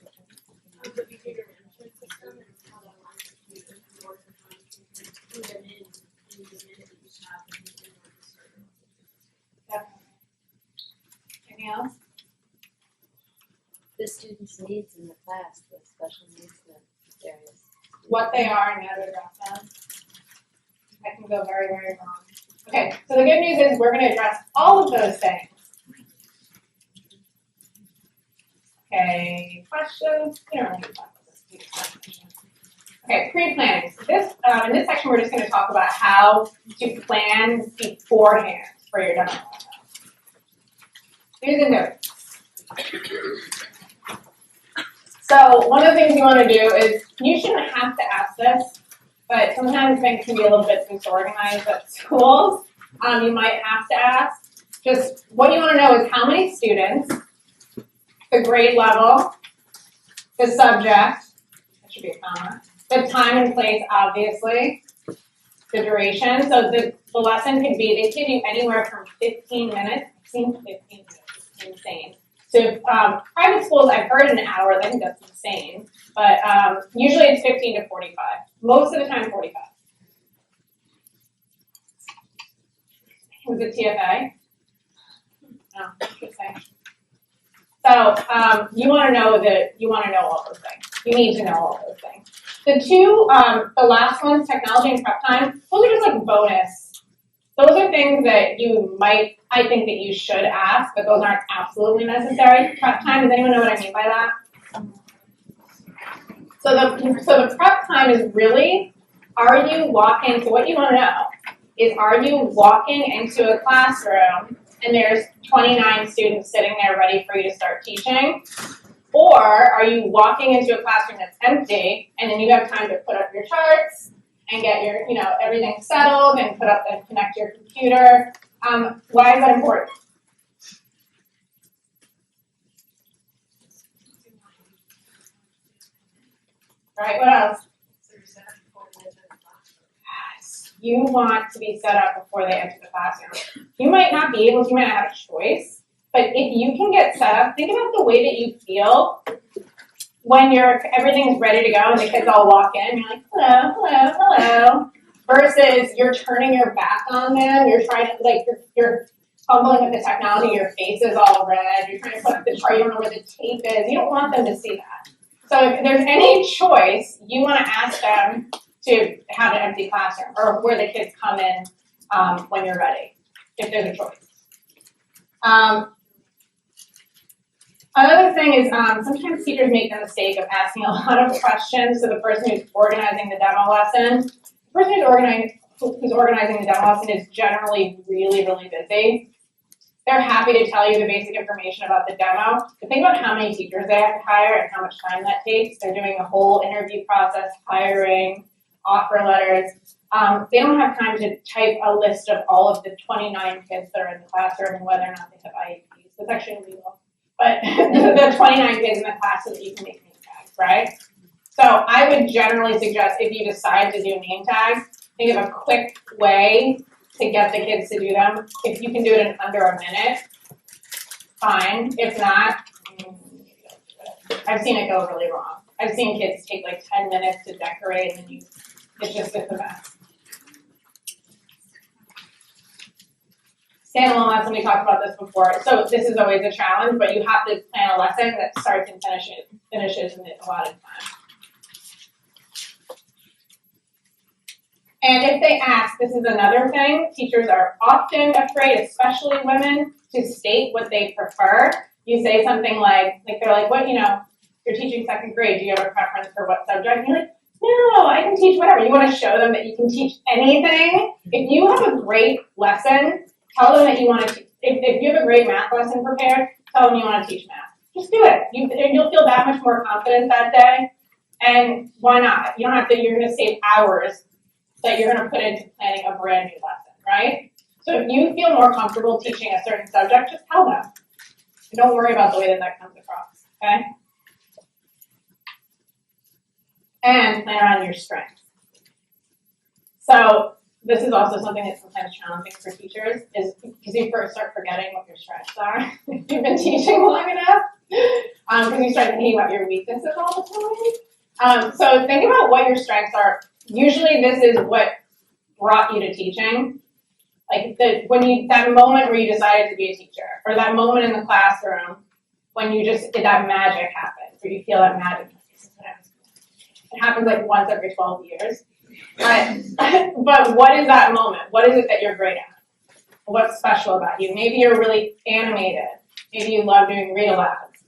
The behavior management system and how that aligns with you and more than who them in the minute that you have and in order to serve. Definitely. Anything else? The students' needs in the class, the special needs areas. What they are and how to address them. That can go very, very wrong. Okay, so the good news is we're going to address all of those things. Okay, questions? You don't really talk about this. Okay, pre-planning. So this, in this section, we're just going to talk about how to plan beforehand for your demo. Here's the notes. So one of the things you want to do is, you shouldn't have to ask this, but sometimes things can be a little bit disorganized at schools. You might have to ask. Just what you want to know is how many students, the grade level, the subject, that should be a comma, the time and place, obviously, the duration. So the lesson could be, they give you anywhere from 15 minutes. I've seen 15 minutes, it's insane. So private schools, I've heard an hour, I think that's insane. But usually it's 15 to 45. Most of the time, 45. Was it TFA? No, interesting. So you want to know all those things. You need to know all those things. The two, the last ones, technology and prep time, those are just like bonus. Those are things that I think that you should ask, but those aren't absolutely necessary. Prep time, does anyone know what I mean by that? So the prep time is really, so what you want to know is, are you walking into a classroom and there's 29 students sitting there ready for you to start teaching? Or are you walking into a classroom that's empty and then you have time to put up your charts and get your, everything settled and put up and connect your computer? Why is that important? Right, what else? Yes, you want to be set up before they enter the classroom. You might not be able to, you might not have a choice, but if you can get set up, think about the way that you feel when everything's ready to go and the kids all walk in, you're like, hello, hello, hello, versus you're turning your back on them, you're trying to, you're fumbling with the technology, your face is all red, you're trying to put up the chart, you don't know where the tape is, you don't want them to see that. So if there's any choice, you want to ask them to have an empty classroom or where the kids come in when you're ready, if there's a choice. Another thing is sometimes teachers make the mistake of asking a lot of questions to the person who's organizing the demo lesson. The person who's organizing the demo lesson is generally really, really busy. They're happy to tell you the basic information about the demo, but think about how many teachers they have to hire and how much time that takes. They're doing a whole interview process, hiring, offer letters. They don't have time to type a list of all of the 29 kids that are in the classroom and whether or not they have IEPs. That's actually illegal. but the 29 kids in the class so that you can make name tags, right? So I would generally suggest if you decide to do name tags, think of a quick way to get the kids to do them. If you can do it in under a minute, fine. If not, I've seen it go really wrong. I've seen kids take like 10 minutes to decorate and then it's a mess. Standalone lesson, we talked about this before. So this is always a challenge, but you have to plan a lesson that starts and finishes in the allotted time. And if they ask, this is another thing, teachers are often afraid, especially women, to state what they prefer. You say something like they're like, what, you're teaching second grade, do you have a preference for what subject? And you're like, no, I can teach whatever. You want to show them that you can teach anything. If you have a great lesson, tell them that you want to teach. If you have a great math lesson prepared, tell them you want to teach math. Just do it. You'll feel that much more confident that day. And why not? You don't have to, you're going to save hours that you're going to put into planning a brand new lesson, right? So if you feel more comfortable teaching a certain subject, just tell them. And don't worry about the way that comes across, okay? And plan around your strengths. So this is also something that's sometimes challenging for teachers, is because you first start forgetting what your strengths are. If you've been teaching long enough, because you start thinking about your weaknesses all the time. So think about what your strengths are. Usually this is what brought you to teaching. Like that moment where you decided to be a teacher, or that moment in the classroom when you just did that magic happen, where you feel that magic. It happens like once every 12 years. But what is that moment? What is it that you're great at? What's special about you? Maybe you're really animated. Maybe you love doing read-alouds.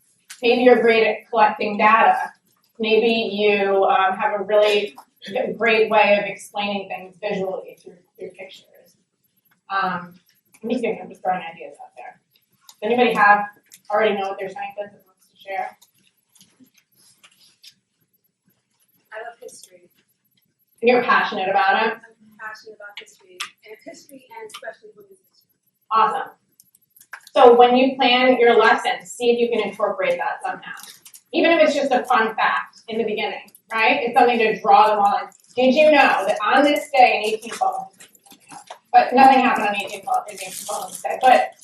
Maybe you're great at collecting data. Maybe you have a really great way of explaining things visually through pictures. I'm just throwing ideas out there. Does anybody already know what their strength is and wants to share? I love history. And you're passionate about it? I'm passionate about history, and especially women's history. Awesome. So when you plan your lesson, see if you can incorporate that somehow. Even if it's just a fun fact in the beginning, right? It's something to draw them on. Did you know that on this day in 1812, but nothing happened on 1812 on this day, but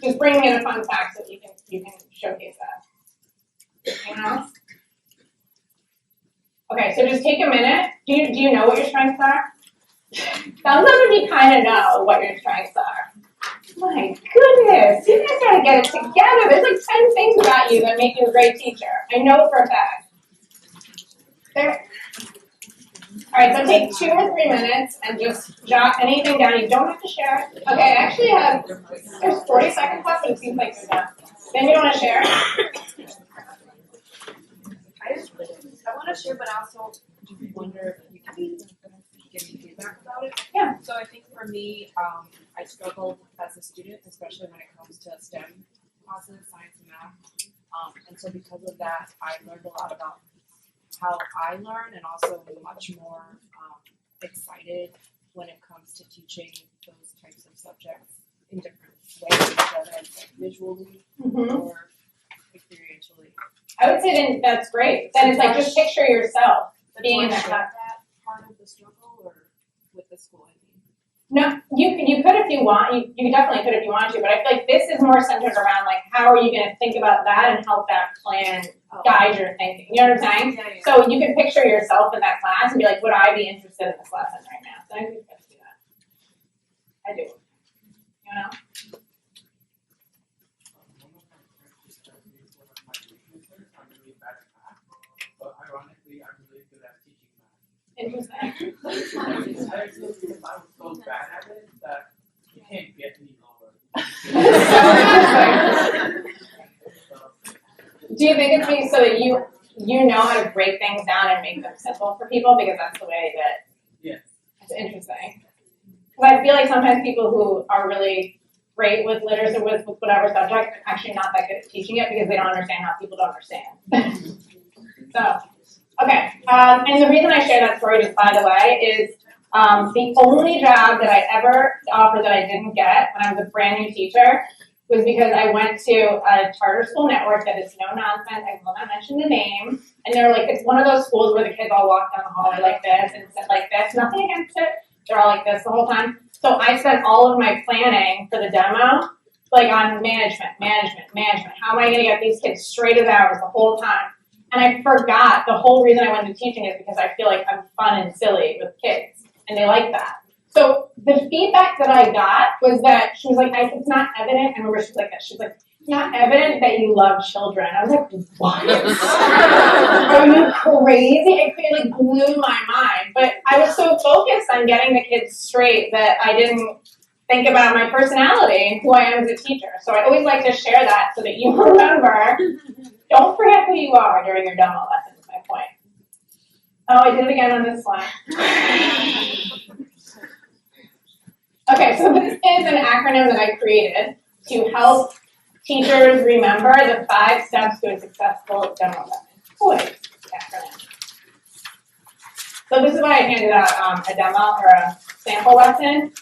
just bringing in a fun fact so that you can showcase that. Anyone else? Okay, so just take a minute. Do you know what your strengths are? Thumbs up if you kind of know what your strengths are. My goodness, you guys gotta get it together. There's like 10 things about you that make you a great teacher. I know for a fact. There. All right, so take 2 or 3 minutes and just jot anything down. You don't have to share it. Okay, I actually there's 40 seconds left, but it seems like you're done. Then you don't want to share? I want to share, but I also wonder if you can give me feedback about it. Yeah. So I think for me, I struggled as a student, especially when it comes to STEM classes, science and math. And so because of that, I learned a lot about how I learn, and also much more excited when it comes to teaching those types of subjects in different ways, whether it's like visually or experientially. I would say then that's great. Then it's like just picture yourself being in that class. That part of the struggle, or with the school, I mean. No, you could if you want. You definitely could if you want to. But I feel like this is more centered around like how are you going to think about that and help that plan guide your thinking. You know what I'm saying? Yeah. So you can picture yourself in that class and be like, would I be interested in this lesson right now? So I think you guys do that. I do. You know? But ironically, I'm really good at teaching math. Interesting. I was so bad at it that you can't get me lower. Do you think it's being so that you know how to break things down and make them simple for people because that's the way that? Yes. It's interesting. Because I feel like sometimes people who are really great with literacy or with whatever subject are actually not that good at teaching it because they don't understand how people don't understand. So, okay. And the reason I share that story, just by the way, is the only job that I ever offered that I didn't get when I was a brand new teacher was because I went to a charter school network that is no nonsense, I will not mention the name, and they're like, it's one of those schools where the kids all walk down the hallway like this and sit like this, nothing against it, they're all like this the whole time. So I spent all of my planning for the demo, like on management. How am I gonna get these kids straight as hours the whole time? And I forgot the whole reason I went into teaching is because I feel like I'm fun and silly with kids, and they like that. So the feedback that I got was that she was like, it's not evident. I remember she was like that. She was like, it's not evident that you love children. I was like, what? Are you crazy? It like blew my mind. But I was so focused on getting the kids straight that I didn't think about my personality and who I am as a teacher. So I always like to share that so that you remember. Don't forget who you are during your demo lesson, is my point. Oh, I did it again on this one. Okay, so this is an acronym that I created to help teachers remember the 5 steps to a successful demo lesson. Acronym. So this is why I handed out a demo or a sample lesson.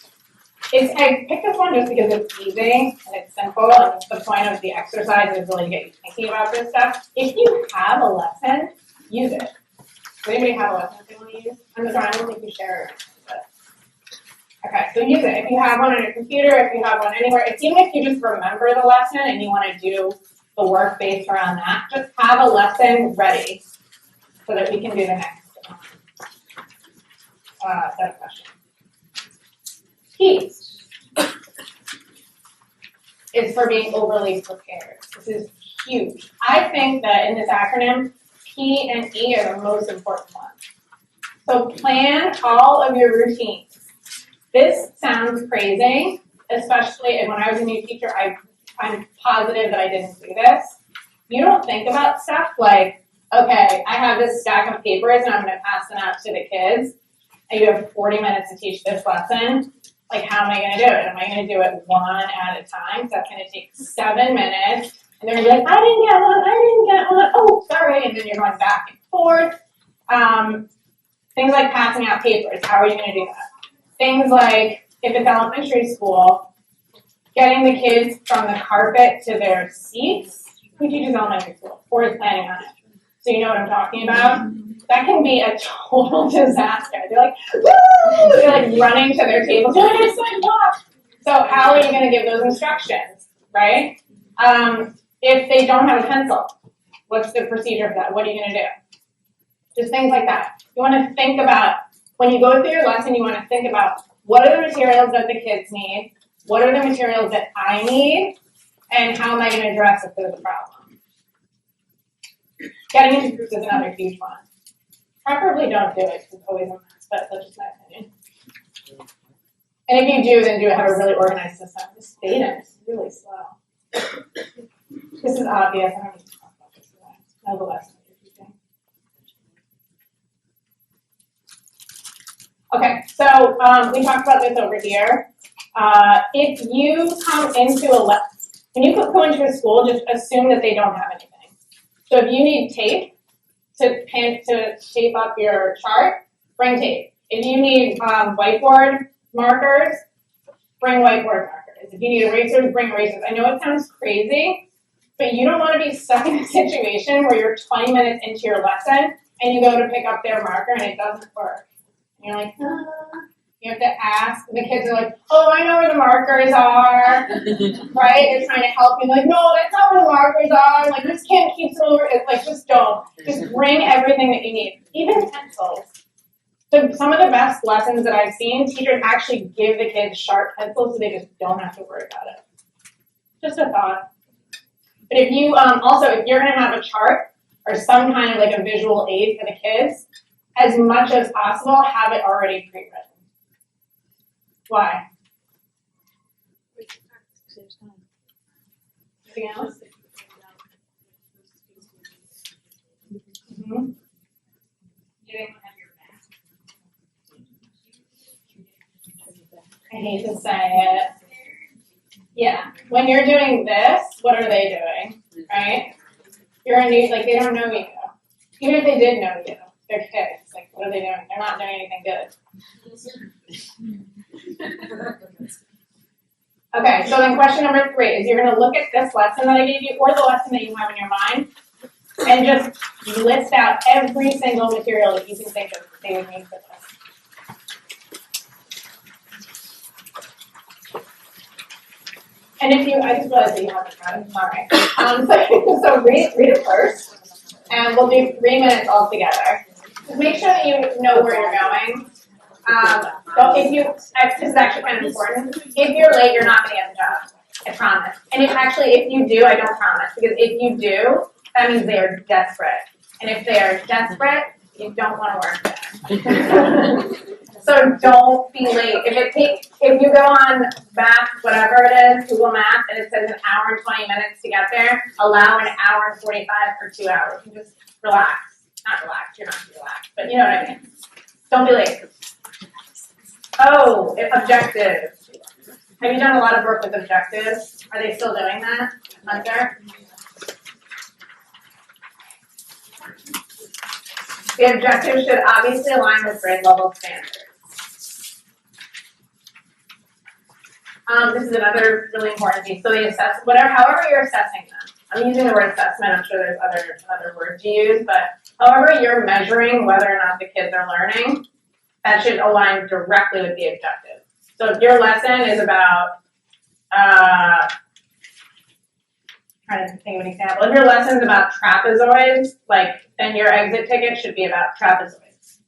I picked this one just because it's easy and it's simple, and the point of the exercise is really to get you thinking about this stuff. If you have a lesson, use it. Does anybody have a lesson they want to use? I'm sorry, I don't think you share it. Okay, so use it. If you have one on your computer, if you have one anywhere, even if you just remember the lesson and you want to do the work based around that, just have a lesson ready so that we can do the next set of questions. Keys is for being overly prepared. This is huge. I think that in this acronym, P and E are the most important ones. So plan all of your routines. This sounds crazy, especially when I was a new teacher, I'm positive that I didn't do this. You don't think about stuff like, okay, I have this stack of papers and I'm going to pass them out to the kids, and you have 40 minutes to teach this lesson. Like, how am I going to do it? Am I going to do it one at a time? So that's going to take 7 minutes. And they're going to be like, I didn't get one. Oh, sorry. And then you're going back and forth. Things like passing out papers. How are you going to do that? Things like, if it's elementary school, getting the kids from the carpet to their seats. Who teaches elementary school or is planning on it? So you know what I'm talking about? That can be a total disaster. They're like, woo! They're like running to their tables. They're like, it's like, what? So how are you going to give those instructions, right? If they don't have a pencil, what's the procedure for that? What are you going to do? Just things like that. You want to think about, when you go through your lesson, you want to think about what are the materials that the kids need? What are the materials that I need? And how am I going to address if there's a problem? Getting into groups is another huge one. Preferably don't do it, because it's always a mess, but that's just my opinion. And if you do, then do have a really organized system. This data is really slow. This is obvious. I don't need to talk about this today. Know the lesson you're teaching. Okay, so we talked about this over here. If you come into when you go into a school, just assume that they don't have anything. So if you need tape to tape up your chart, bring tape. If you need whiteboard markers, bring whiteboard markers. If you need erasers, bring erasers. I know it sounds crazy, but you don't want to be stuck in a situation where you're 20 minutes into your lesson and you go to pick up their marker and it doesn't work. And you're like, you have to ask. The kids are like, oh, I know where the markers are, right? They're trying to help you. Like, no, that's not where the markers are. Like, this kid keeps over. It's like, just don't. Just bring everything that you need, even pencils. So some of the best lessons that I've seen, teachers actually give the kids sharp pencils so they just don't have to worry about it. Just a thought. But if you if you're going to have a chart or some kind of like a visual aid for the kids, as much as possible, have it already pre-written. Why? Anything else? Mm-hmm. I hate to say it. Yeah. When you're doing this, what are they doing? Right? You're a new, like, they don't know you. Even if they did know you, they're kids. Like, what are they doing? They're not doing anything good. Okay, Okay, so then question number 3 is you're gonna look at this lesson that I gave you, or the lesson that you have in your mind, and just list out every single material that you can think of that they would need for this. And if you, I just realized that you haven't got it, sorry. So read it first, and we'll do 3 minutes all together. Just make sure that you know where you're going. So if you, this is actually kind of important. If you're late, you're not gonna get the job. I promise. And if you do, I don't promise. Because if you do, that means they are desperate. And if they are desperate, you don't want to work there. So don't be late. If you go on Maps, whatever it is, Google Maps, and it says 1 hour and 20 minutes to get there, allow 1 hour and 45 or 2 hours. And just relax. Not relax, you're not gonna relax, but you know what I mean. Don't be late. Oh, objectives. Have you done a lot of work with objectives? Are they still doing that, Hunter? The objectives should obviously align with grade level standards. This is another really important piece. So they assess however you're assessing them. I'm using the word assessment. I'm sure there's other words you use, but however you're measuring whether or not the kids are learning, that should align directly with the objective. So if your lesson is about, trying to think of an example. If your lesson is about trapezoids, then your exit ticket should be about trapezoids.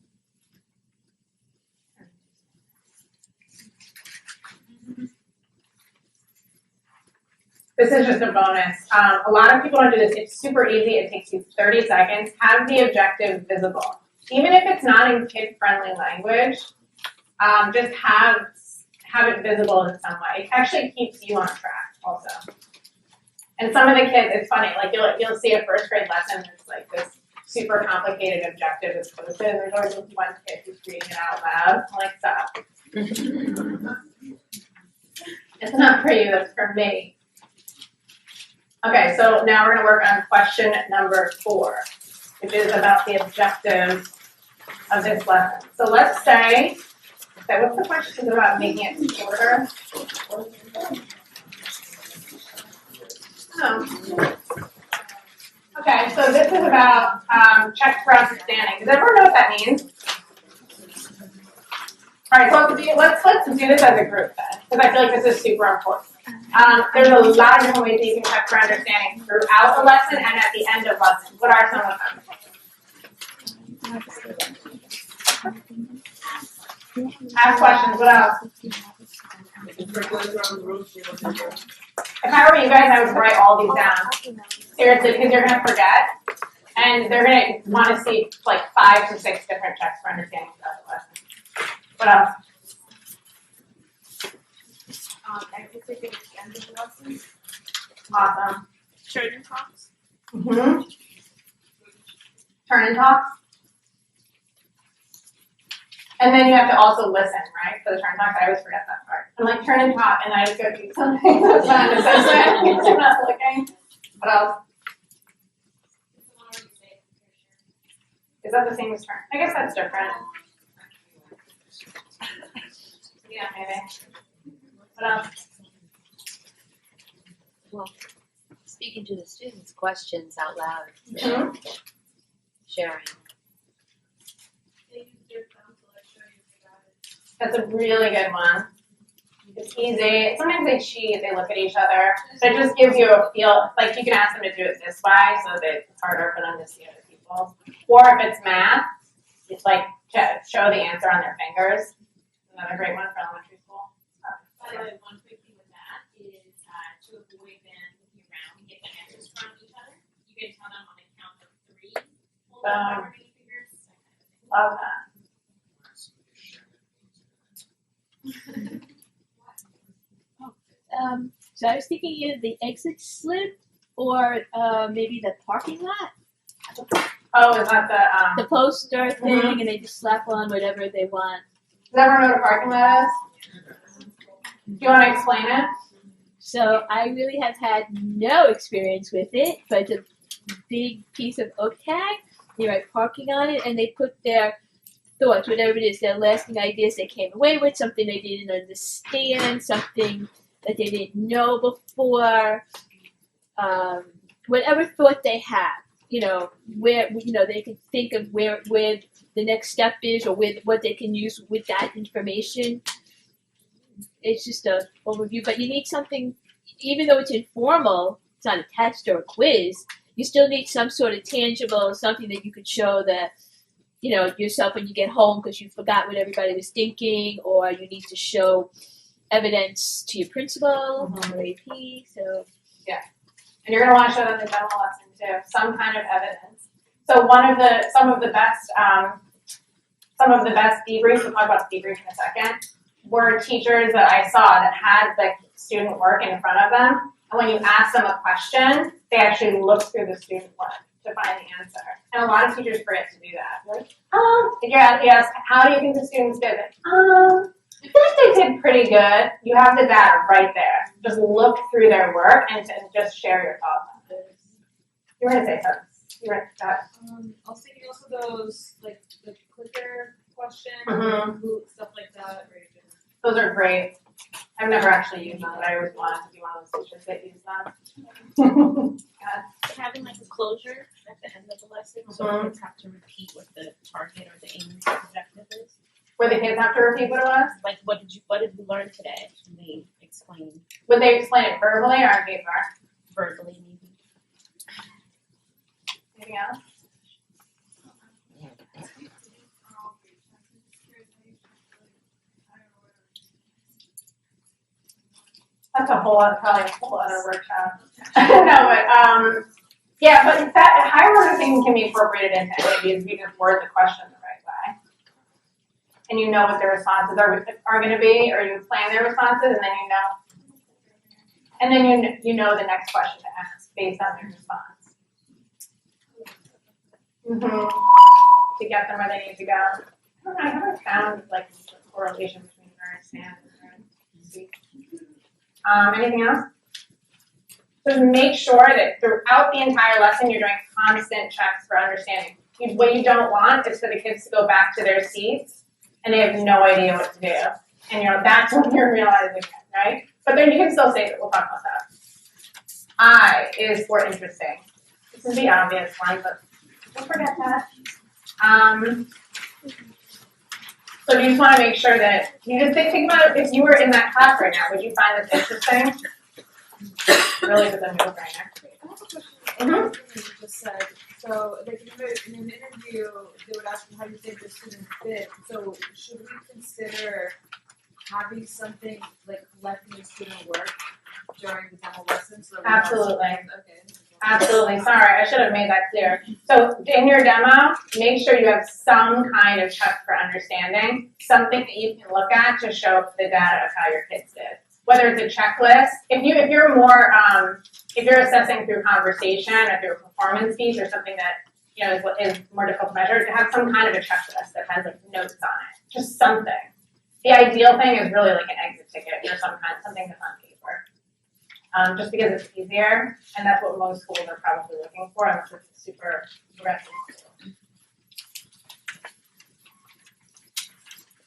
This is just a bonus. A lot of people don't do this. It's super easy. It takes you 30 seconds. Have the objective visible. Even if it's not in kid-friendly language, just have it visible in some way. It actually keeps you on track also. And some of the kids, it's funny, you'll see a first grade lesson that's like this super complicated objective is posted, and there's always one kid who's reading it out loud. I'm like, stop. It's not for you, that's for me. Okay, so now we're gonna work on question number 4, which is about the objectives of this lesson. So let's say, what's the question? Is it about making it shorter? Oh. Okay, so this is about check for understanding. Does everyone know what that means? All right, so let's do this as a group then, because I feel like this is super important. There's a lot of different ways that you can check for understanding throughout the lesson and at the end of lessons. What are some of them? Ask questions. What else? If I were you guys, I would write all these down. Seriously, because you're going to forget, and they're going to want to see 5 to 6 different checks for understanding throughout the lesson. What else? Exit ticket at the end of the lesson. Awesome. Turn and talks. Mm-hmm. Turn and talks. And then you have to also listen, right? For the turn and talks, I always forget that part. I'm like, turn and talk, and I just go do something that's not an assessment because I'm not looking. What else? Is that the same as turn? I guess that's different. Yeah, maybe. What else? Well, speaking to the students, questions out loud, Mm-hmm. sharing. That's a really good one. It's easy. Sometimes they cheat, they look at each other. But it just gives you a feel, you can ask them to do it this way so that it's harder for them to see other people. Or if it's math, it's show the answer on their fingers. Another great one for elementary school. By the way, one quick thing with that is to avoid them looking around and getting answers from each other. You can tell them on a count of 3. Hold up however many fingers. Love that. So I was thinking either the exit slip or maybe the parking lot. Oh, is that the poster thing, Mhm. and they just slap on whatever they want. Does everyone know what a parking lot is? Do you want to explain it? So I really have had no experience with it, but it's a big piece of oak tag. They write parking on it, and they put their thoughts, whatever it is, their lasting ideas they came away with, something they didn't understand, something that they didn't know before, whatever thought they have, where they can think of where the next step is or what they can use with that information. It's just a overview, but you need something, even though it's informal, it's not a test or a quiz, you still need some sort of tangible, something that you could show that, yourself when you get home because you forgot what everybody was thinking, or you need to show evidence to your principal or AP, so. And you're gonna want to show them the demo lesson too, some kind of evidence. So some of the best debriefs, we'll talk about debrief in a second, were teachers that I saw that had the student work in front of them. And when you ask them a question, they actually look through the student work to find the answer. And a lot of teachers forget to do that. Like, if you ask, how do you think the students did? I feel like they did pretty good. You have the data right there. Just look through their work and just share your thoughts on it. You were going to say something. You were I was thinking also those like the clicker questions, stuff like that. Those are great. I've never actually used them, but I always wanted to be one of those teachers that use them. Having like a closure at the end of the lesson, so kids have to repeat what the target or the aim objective is. Where the kids have to repeat what it was? Like what did we learn today? And they explain. Would they explain it verbally or on paper? Verbally, maybe. Anything else? That's probably a whole other workshop. But higher order thinking can be incorporated into any if you just word the question the right way. And you know what their responses are going to be, or you plan their responses, and then you know the next question to ask based on their response. To get them where they need to go. I haven't found like a correlation between understand and speak. Anything else? So make sure that throughout the entire lesson you're doing constant checks for understanding. What you don't want is for the kids to go back to their seats and they have no idea what to do. And that's when you're realizing it, right? But then you can still say that. We'll talk about that. I is for interesting. This is the obvious one, but don't forget that. So you just want to make sure that you just think about it. If you were in that class right now, would you find this interesting? Really, it's a no-brainer. I have a question on something you just said. So, like in an interview, they would ask you how you think the student did. So, should we consider having something like collecting the student work during the demo lesson? So Absolutely. Okay. Absolutely. Sorry, I should have made that clear. So in your demo, make sure you have some kind of check for understanding, something that you can look at to show the data of how your kids did. Whether it's a checklist, if you're more if you're assessing through conversation or through a performance piece or something that is more difficult to measure, to have some kind of a checklist that has like notes on it, just something. The ideal thing is really like an exit ticket or something that's on paper. Just because it's easier, and that's what most schools are probably looking for, unless it's a super aggressive school.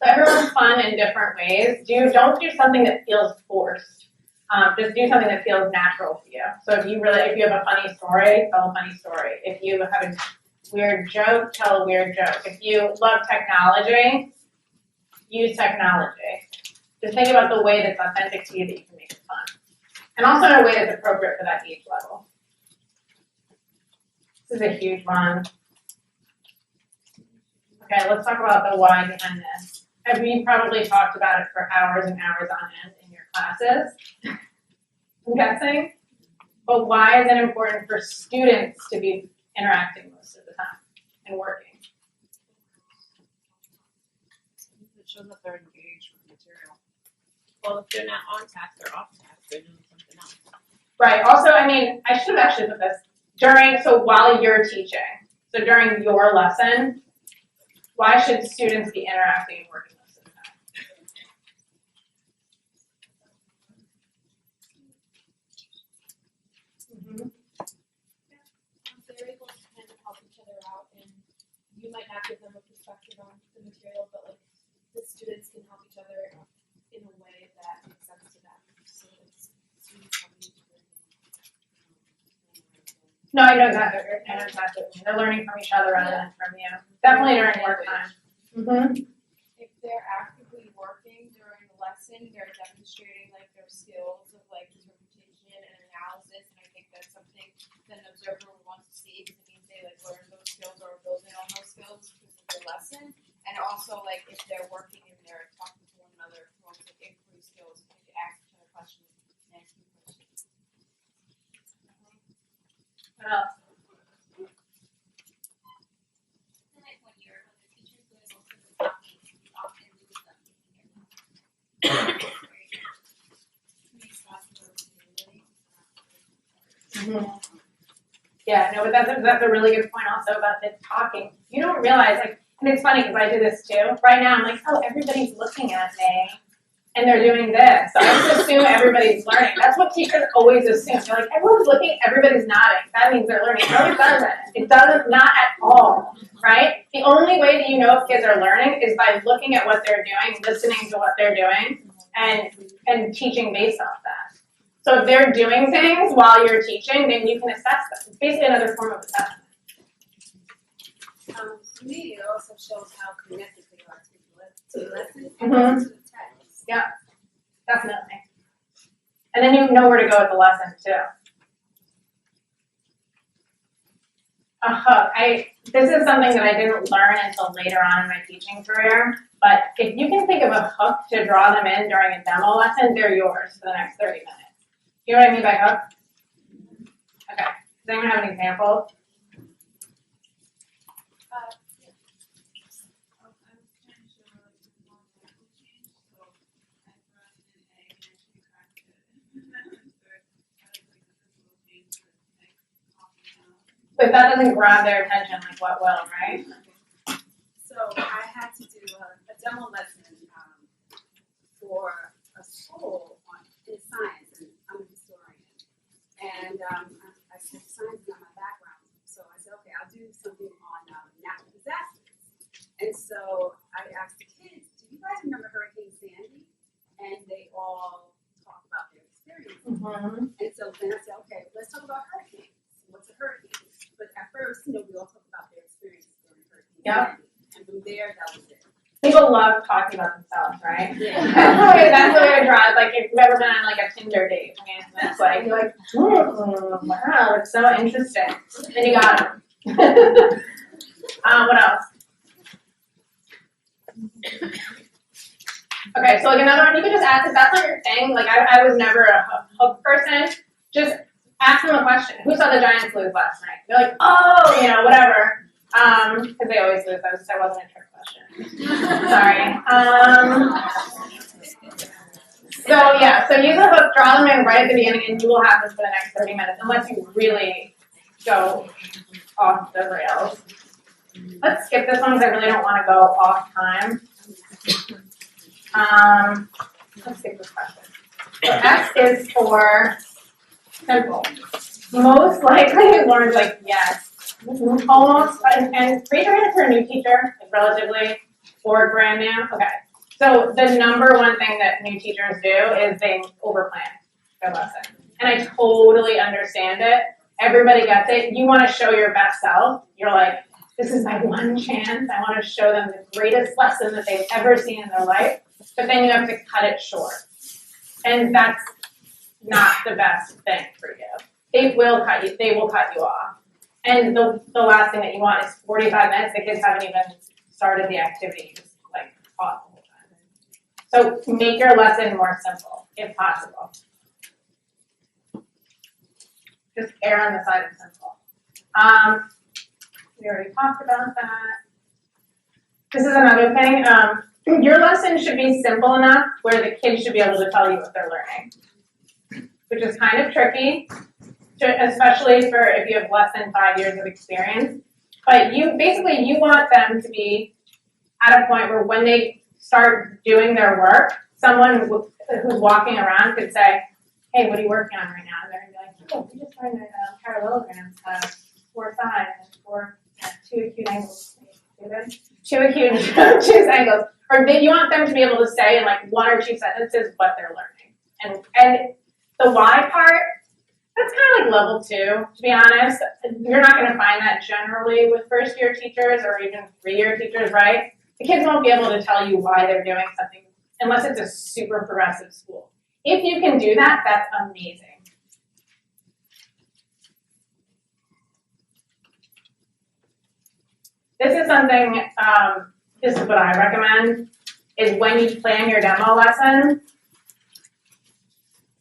So everyone's fun in different ways. Don't do something that feels forced. Just do something that feels natural to you. So if you have a funny story, tell a funny story. If you have a weird joke, tell a weird joke. If you love technology, use technology. Just think about the way that's authentic to you that you can make it fun. And also in a way that's appropriate for that age level. This is a huge one. Okay, let's talk about the why behind this. We probably talked about it for hours and hours on end in your classes, I'm guessing. But why is it important for students to be interacting most of the time and working? It shows that they're engaged with material. Well, if they're not on task, they're off task. They're doing something else. Right. Also, I should have actually put this while you're teaching. So during your lesson, why should students be interacting and working most of the time? They're able to kind of help each other out, and you might not give them a perspective on the material, but like the students can help each other in a way that makes sense to them. So No, I know exactly what you're, I know exactly what you mean. They're learning from each other rather than from you. Definitely during work time. Mm-hmm. If they're actively working during the lesson, they're demonstrating like their skills of like interpretation and analysis, and I think that's something that an observer would want to see because it means they like learn those skills or are building on those skills because of their lesson. And also like if they're working and they're talking to one another, forms of inquiry skills, if they ask each other questions and ask you questions. What else? Like when the teacher's doing most of the talking, you often lose them. Yeah, no, but that's a really good point also about the talking. You don't realize, like, and it's funny because I do this too. Right now I'm like, oh, everybody's looking at me and they're doing this. So I just assume everybody's learning. That's what teachers always assume. They're like, everyone's looking, everybody's nodding. That means they're learning. No, it doesn't. It doesn't, not at all, right? The only way that you know if kids are learning is by looking at what they're doing, listening to what they're doing, and teaching based off that. So if they're doing things while you're teaching, then you can assess them. It's basically another form of assessment. For me, it also shows how connected they are to the lesson Mm-hmm. and to the text. Yeah, definitely. And then you know where to go with the lesson too. A hook. This is something that I didn't learn until later on in my teaching career. But if you can think of a hook to draw them in during a demo lesson, they're yours for the next 30 minutes. You know what I mean by hook? Okay. Does anyone have an example? But if that doesn't grab their attention, like what will, right? So I had to do a demo lesson for a school in science, and I'm a historian. And I said science is not my background, so I said, okay, I'll do something on natural disasters. And so I asked the kids, do you guys remember Hurricane Sandy? And they all talked about their experiences. Mm-hmm. And so then I said, okay, let's talk about hurricanes. What's a hurricane? But at first, we all talk about their experiences during Hurricane Sandy. And from there, that was it. People love talking about themselves, right? Yeah. That's the way to draw it. Like if you've ever been on like a Tinder date, and it's like you're like, wow, it's so interesting. Then you got them. What else? Okay, so like another one, you could just ask if that's not your thing. Like I was never a hook person. Just ask them a question. Who saw the Giants lose last night? They're like, oh, whatever. Because they always lose. That wasn't a trick question. Sorry. So use a hook, draw them in right at the beginning, and you will have this for the next 30 minutes, unless you really go off the rails. Let's skip this one because I really don't want to go off time. Let's skip this question. So X is for simple. Most likely, Lauren's like, yes. Almost, and raise your hand for a new teacher, like relatively, or brand new. Okay. So the number one thing that new teachers do is they overplan their lesson. And I totally understand it. Everybody gets it. You want to show your best self. You're like, this is my one chance. I want to show them the greatest lesson that they've ever seen in their life. But then you have to cut it short. And that's not the best thing for you. They will cut you off. And the last thing that you want is 45 minutes. The kids haven't even started the activity, just like off the whole time. So make your lesson more simple, if possible. Just err on the side of simple. We already talked about that. This is another thing. Your lesson should be simple enough where the kids should be able to tell you what they're learning, which is kind of tricky. Especially for if you have less than 5 years of experience. But you want them to be at a point where when they start doing their work, someone who's walking around could say, hey, what are you working on right now? And they're going to be like, oh, we just learned that parallelograms have 4 sides and 2 acute angles. Two acute and 2 obtuse angles. Or you want them to be able to say in like 1 or 2 sentences what they're learning. And the why part, That's kind of like level 2, to be honest. You're not gonna find that generally with first year teachers or even 3-year teachers, right? The kids won't be able to tell you why they're doing something unless it's a super progressive school. If you can do that, that's amazing. This is something, this is what I recommend, is when you plan your demo lesson,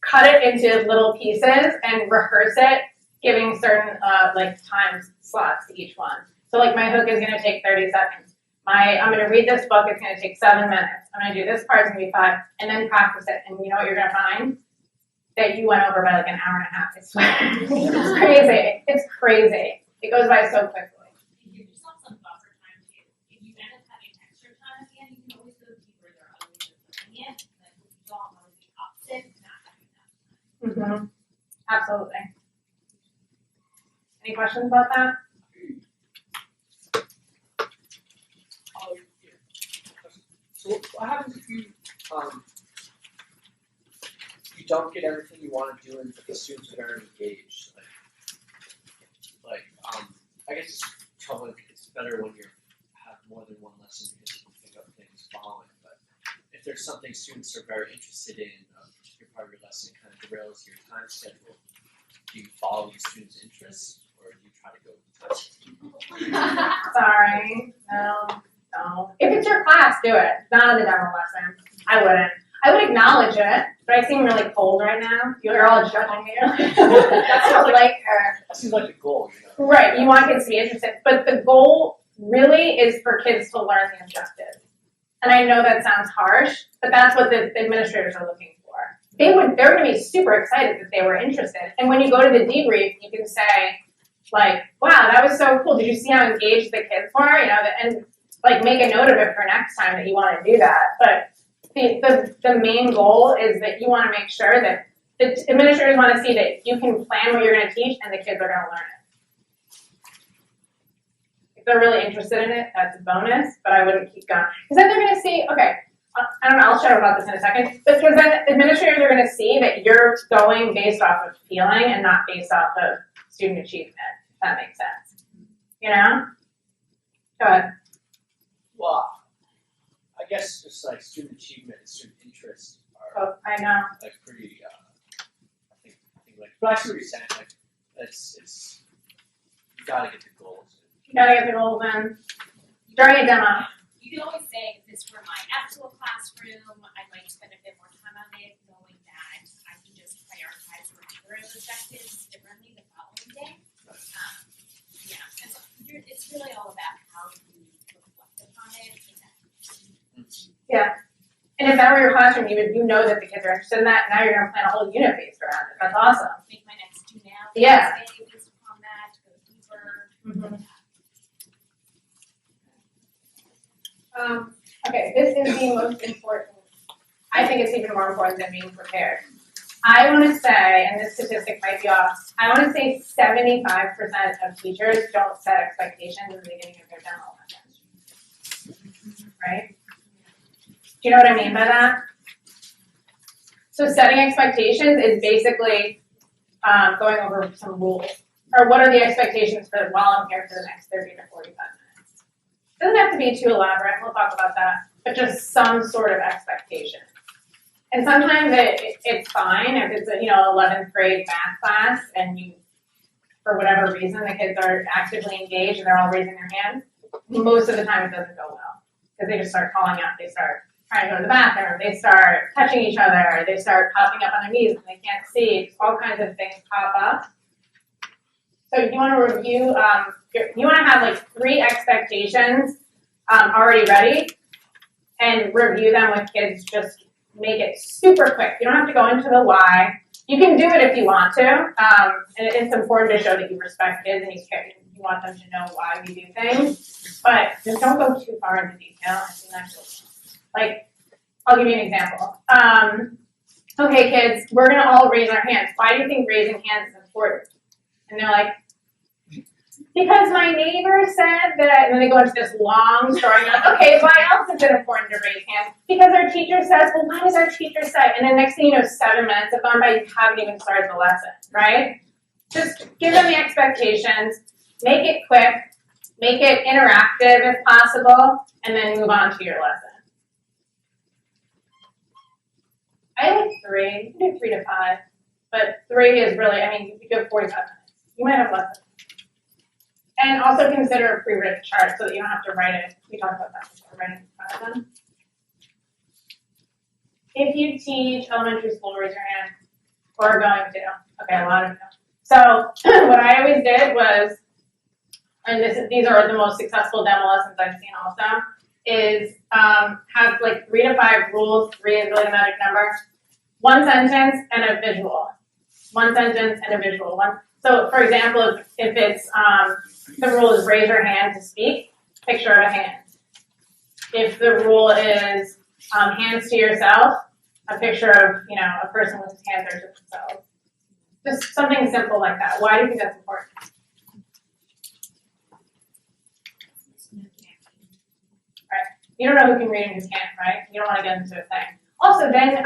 cut it into little pieces and rehearse it, giving certain like time slots to each one. So like my hook is gonna take 30 seconds. I'm gonna read this book, it's gonna take 7 minutes. I'm gonna do this part, it's gonna be 5, and then practice it. And you know what you're gonna find? That you went over by like an hour and a half, I swear. It's crazy, it's crazy. It goes by so quickly. Give yourself some buffer time too. If you end up having extra time at the end, you can always go to people where there are other ways of doing it. Like if you don't want to be opposite, not having that time. Absolutely. Any questions about that? So what happens if you you don't get everything you want to do and the students are very engaged? I guess it's probably it's better when you have more than one lesson because you can pick up things following. But if there's something students are very interested in, a particular part of your lesson kind of derails your time schedule, do you follow your students' interests or do you try to go with the time schedule? Sorry, no. If it's your class, do it. Not the demo lesson. I wouldn't. I would acknowledge it, but I seem really cold right now. You're all judging me. That's not like her. That seems like a goal, you know. Right, you want kids to be interested, but the goal really is for kids to learn the objectives. And I know that sounds harsh, but that's what the administrators are looking for. They're going to be super excited that they were interested. And when you go to the debrief, you can say, like, wow, that was so cool. Did you see how engaged the kids were? You know, and like make a note of it for next time that you want to do that. But the main goal is that you want to make sure that the administrators want to see that you can plan what you're going to teach and the kids are going to learn it. If they're really interested in it, that's a bonus, but I wouldn't keep going. Because then they're going to see, okay, I don't know, I'll share about this in a second, because then administrators are going to see that you're going based off of feeling and not based off of student achievement, if that makes sense. You know? Go ahead. Well, I guess just like student achievement and student interest are I know. like pretty I think like but I see what you're saying, like it's you gotta get the goals. You gotta get the goals in. During a demo. You can always say, if this were my actual classroom, I'd like to spend a bit more time on it, knowing that I can just prioritize remember objectives differently the following day. Yeah, and so it's really all about how you reflect upon it. Yeah. And if that were your classroom, you know that the kids are interested in that. Now you're gonna plan a whole unit based around it. That's awesome. Make my next do now. Yeah. Based upon that, go deeper. Okay, this is the most important. I think it's even more important than being prepared. I want to say, and this statistic might be off, I want to say 75% of teachers don't set expectations in the beginning of their demo lesson. Right? Do you know what I mean by that? So setting expectations is basically going over some rules. Or what are the expectations for while I'm here for the next 30 to 45 minutes? It doesn't have to be too elaborate, we'll talk about that, but just some sort of expectation. And sometimes it's fine if it's a 11th grade math class and you, for whatever reason, the kids are actively engaged and they're all raising their hands. Most of the time it doesn't go well because they just start calling out, they start trying to go to the bathroom, they start touching each other, they start popping up on their knees and they can't see, all kinds of things pop up. So you want to review, you want to have like 3 expectations already ready and review them with kids. Just make it super quick. You don't have to go into the why. You can do it if you want to. And it's important to show that you respect kids and you want them to know why we do things. But just don't go too far into detail. I think that's like, I'll give you an example. Okay, kids, we're going to all raise our hands. Why do you think raising hands is important? And they're like, because my neighbor said that, and then they go into this long story on, okay, why else is it important to raise hands? Because our teacher says, well, why does our teacher say? And then next thing you know, 7 minutes have gone by, you haven't even started the lesson, right? Just give them the expectations, make it quick, make it interactive if possible, and then move on to your lesson. I like 3, you can do 3 to 5, but 3 is really, I mean, you could have 45 minutes. You might have less. And also consider a pre-written chart so that you don't have to write it. We talked about that before, writing in front of them. If you teach elementary school, raise your hand. Or going to. Okay, a lot of them. So what I always did was, and these are the most successful demo lessons I've seen also, is have like 3 to 5 rules. 3 is really the magic number. 1 sentence and a visual. 1 sentence and a visual. So for example, if it's, the rule is raise your hand to speak, picture of a hand. If the rule is hands to yourself, a picture of, a person with his hands are to themselves. Just something simple like that. Why do you think that's important? Right. You don't know who can read and who can't, right? You don't want to get into a thing. Also, then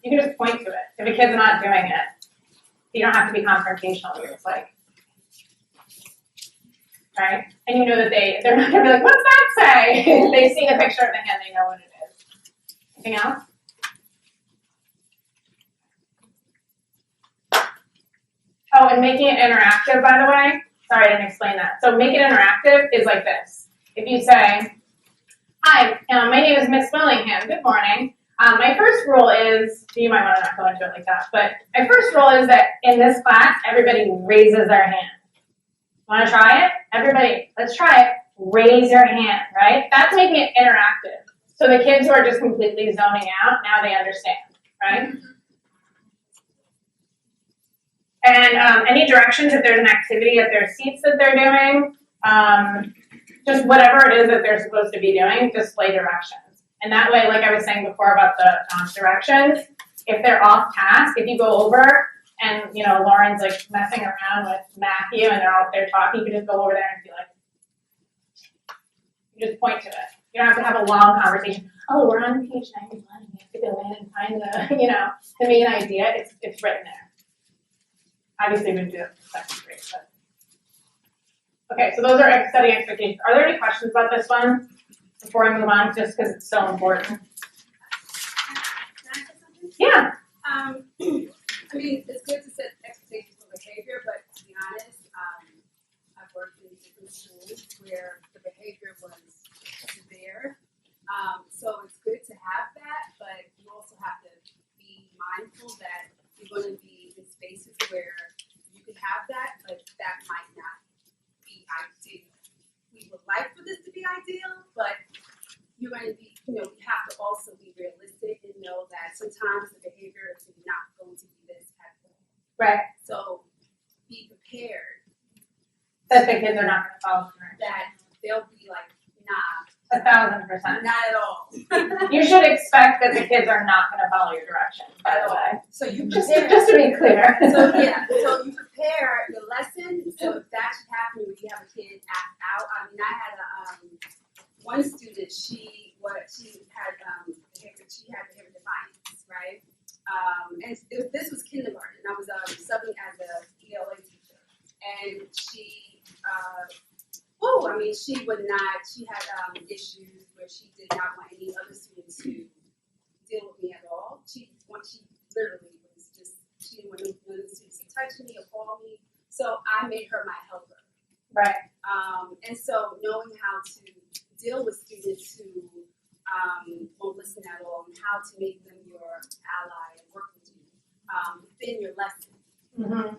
you can just point to it. If a kid's not doing it, you don't have to be confrontational. It's like, right? And you know that they're not going to be like, what's that say? If they see the picture of the hand, they know what it is. Anything else? Oh, and making it interactive, by the way. Sorry, I didn't explain that. So make it interactive is like this. If you say, hi, my name is Miss Willingham. Good morning. My first rule is, you might want to not go into it like that, but my first rule is that in this class, everybody raises their hand. Want to try it? Everybody, let's try it. Raise your hand, right? That's making it interactive. So the kids who are just completely zoning out, now they understand, right? And any directions, if there's an activity at their seats that they're doing, just whatever it is that they're supposed to be doing, display directions. And that way, like I was saying before about the directions, if they're off task, if you go over and, Lauren's like messing around with Matthew and they're out there talking, you can just go over there and be like, you just point to it. You don't have to have a long conversation. Oh, we're on page 91 and you have to go in and find the, the main idea. It's written there. Obviously, we didn't do it for second grade, but. Okay, so those are study expectations. Are there any questions about this one before I move on, just because it's so important? Can I say something? Yeah. I mean, it's good to set expectations for behavior, but to be honest, I've worked in different schools where the behavior was severe. So it's good to have that, but you also have to be mindful that you're going to be in spaces where you could have that, but that might not be ideal. We would like for this to be ideal, but you're going to be, you have to also be realistic and know that sometimes the behavior is not going to be this at all. Right. So be prepared. That the kids are not going to follow through. That they'll be like, nah. 1,000%. Not at all. You should expect that the kids are not going to follow your directions, by the way. So you just prepare. to be clear. So you prepare your lesson. So if that should happen when you have a kid act out, I mean, I had one student. She had behavior defiance, right? And this was kindergarten. I was subbing as a ELA teacher, and she. She had issues where she did not want any other students to deal with me at all. She literally was just, she didn't want none of the students to touch me or call me. So I made her my helper. Right. And so knowing how to deal with students who won't listen at all and how to make them your ally and work with you within your lesson. Mm-hmm.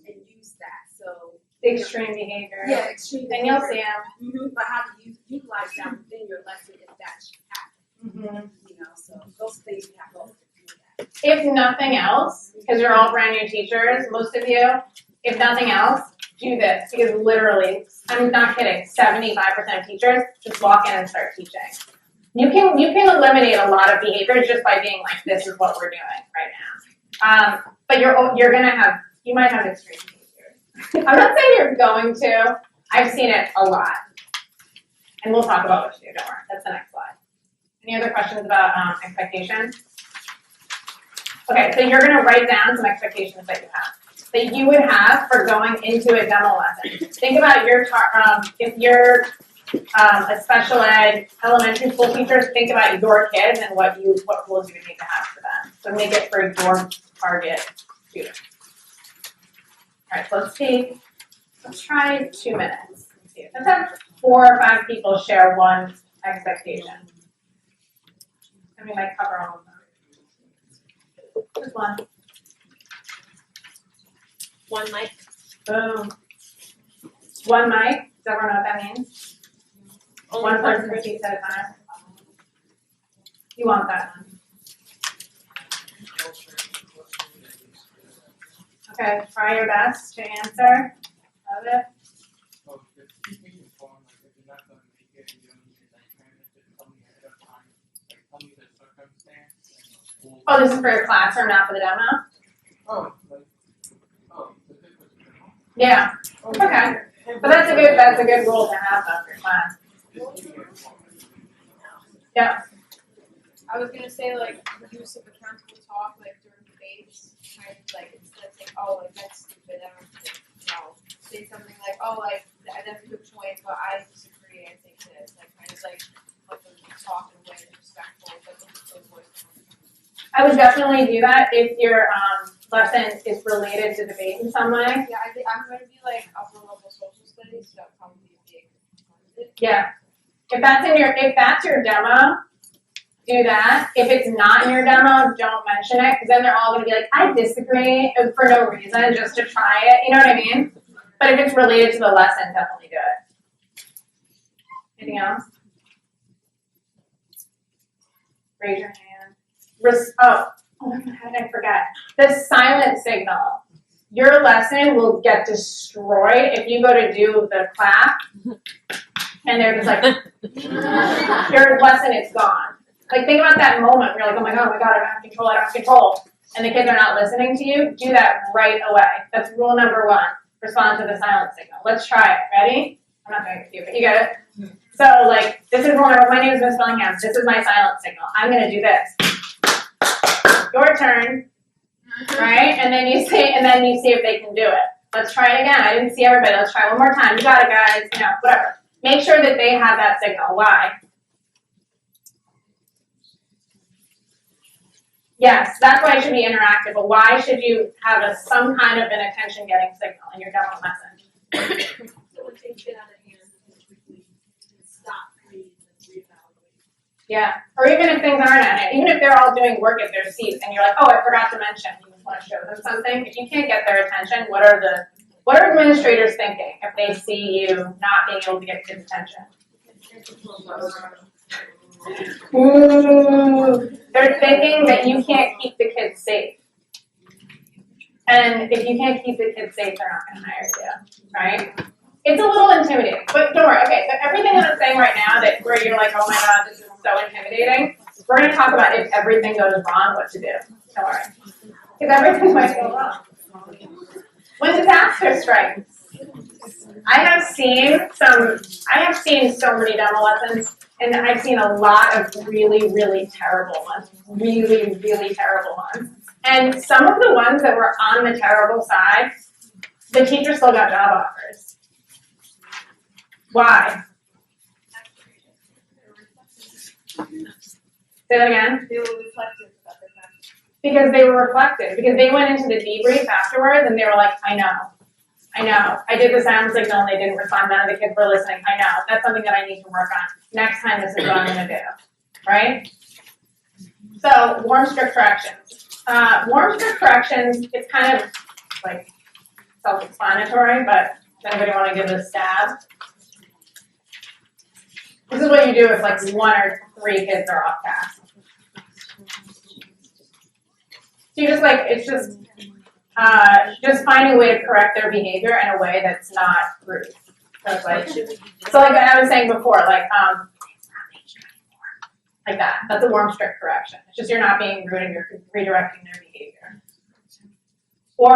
And use that. So extreme behavior. Yeah, extreme behavior. And you'll see them. Mm-hmm. But how do you utilize that within your lesson if that should happen? Mm-hmm. So those things you have to do that. If nothing else, because you're all brand new teachers, most of you, if nothing else, do this. Because literally, I'm not kidding, 75% of teachers just walk in and start teaching. You can eliminate a lot of behaviors just by being like, this is what we're doing right now. But you might have extreme behaviors. I'm not saying you're going to. I've seen it a lot. And we'll talk about what to do, don't worry. That's the next slide. Any other questions about expectations? Okay, so you're gonna write down some expectations that you would have for going into a demo lesson. Think about your, if you're a special ed elementary school teacher, think about your kids and what rules you would need to have for them. So make it for your target student. All right, so let's try 2 minutes. Let's see. Sometimes 4 or 5 people share one expectation. And we might cover all of them. Just one. One mic. Boom. One mic. Does everyone know what that means? One person speaks at a time. You want that one. Okay, try your best to answer. Love it. Oh, this is for your classroom, not for the demo? Yeah. Okay. But that's a good rule to have though for your class. Yeah. I was gonna say like the use of accountable talk like during debates, kind of like instead of saying, oh like that's stupid, I don't think, no. Say something like, oh like that's a good point, but I disagree, I think this. Like kind of like let them talk in a way that's respectful, but don't voice them. I would definitely do that if your lesson is related to debate in some way. Yeah, I think I'm gonna be like upper level social studies, so that'll probably be a big part of it. Yeah. If that's your demo, do that. If it's not in your demo, don't mention it, because then they're all gonna be like, I disagree for no reason, just to try it. You know what I mean? But if it's related to the lesson, definitely do it. Anything else? Raise your hand. How did I forget? The silent signal. Your lesson will get destroyed if you go to do the clap and they're just like, your lesson is gone. Like think about that moment where you're like, oh my god, I don't have control. And the kids are not listening to you. Do that right away. That's rule number 1. Respond to the silent signal. Let's try it. Ready? I'm not doing it with you, but you get it. So like, this is rule number, my name is Miss Bellingham. This is my silent signal. I'm gonna do this. Your turn, right? And then you see if they can do it. Let's try it again. I didn't see everybody. Let's try one more time. You got it, guys. You know, whatever. Make sure that they have that signal. Why? Yes, that's why it should be interactive. But why should you have some kind of an attention-getting signal in your demo lesson? So when things get out of hand, we stop, read, and reevaluate. Yeah, or even if things aren't at it, even if they're all doing work at their seats and you're like, oh, I forgot to mention, you want to show them something. If you can't get their attention, what are administrators thinking if they see you not being able to get kids' attention? Ooh, they're thinking that you can't keep the kids safe. And if you can't keep the kids safe, they're not going to hire you, right? It's a little intimidating, but don't worry. Okay, so everything that I'm saying right now, that where you're like, oh my god, this is so intimidating, we're going to talk about if everything goes wrong, what to do. Don't worry, because everything might go wrong. When disaster strikes, I have seen so many demo lessons, and I've seen a lot of really, really terrible ones. Really, really terrible ones. And some of the ones that were on the terrible side, the teacher still got job offers. Why? Say that again? They were reflective about their practice. Because they were reflective. Because they went into the debrief afterwards and they were like, I know. I did the sound signal and they didn't respond. None of the kids were listening. I know. That's something that I need to work on. Next time, this is what I'm going to do. Right? So, warm, strict corrections. Warm, strict corrections, it's kind of like self-explanatory, but does anybody want to give it a stab? This is what you do if like 1 or 3 kids are off task. So you just like, it's just finding a way to correct their behavior in a way that's not rude. So like I was saying before, like that. That's a warm, strict correction. It's just you're not being rude and you're redirecting their behavior. Or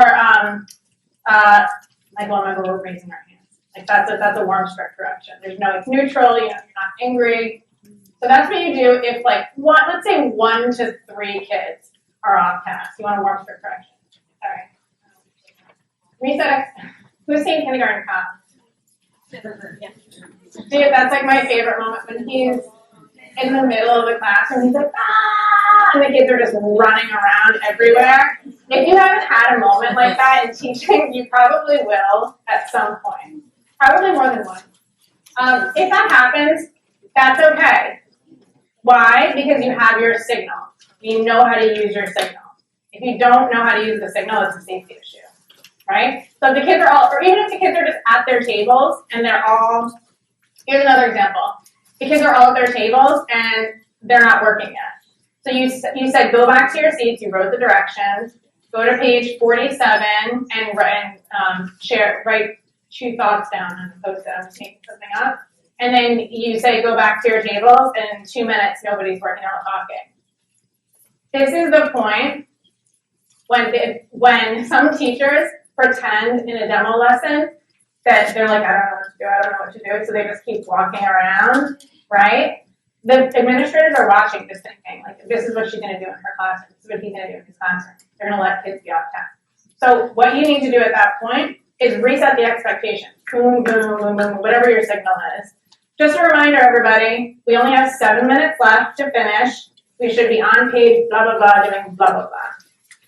Like, well, remember, we're raising our hands. Like, that's a warm, strict direction. There's no, it's neutral, you're not angry. So that's what you do if, like, let's say 1 to 3 kids are off task. You want a warm, strict direction. All right. Reset. Who's seen Kindergarten Cop? Dude, that's like my favorite moment when he's in the middle of the classroom. He's like, ah, and the kids are just running around everywhere. If you haven't had a moment like that in teaching, you probably will at some point. Probably more than one. If that happens, that's okay. Why? Because you have your signal. You know how to use your signal. If you don't know how to use the signal, it's a safety issue. Right? So if the kids are all, or even if the kids are just at their tables and they're all, here's another example. The kids are all at their tables and they're not working yet. So you said go back to your seats, you wrote the directions, go to page 47 and write 2 thoughts down on the post-it. I'm just making something up. And then you say go back to your tables and in 2 minutes nobody's working or talking. This is the point when some teachers pretend in a demo lesson that they're like, I don't know what to do, so they just keep walking around, right? The administrators are watching this thinking, like, this is what she's gonna do in her classroom, this is what he's gonna do in his classroom. They're gonna let kids be off task. So what you need to do at that point is reset the expectations. Boom, boom, boom, boom, whatever your signal is. Just a reminder, everybody, we only have 7 minutes left to finish. We should be on page blah, blah, blah, doing blah, blah, blah.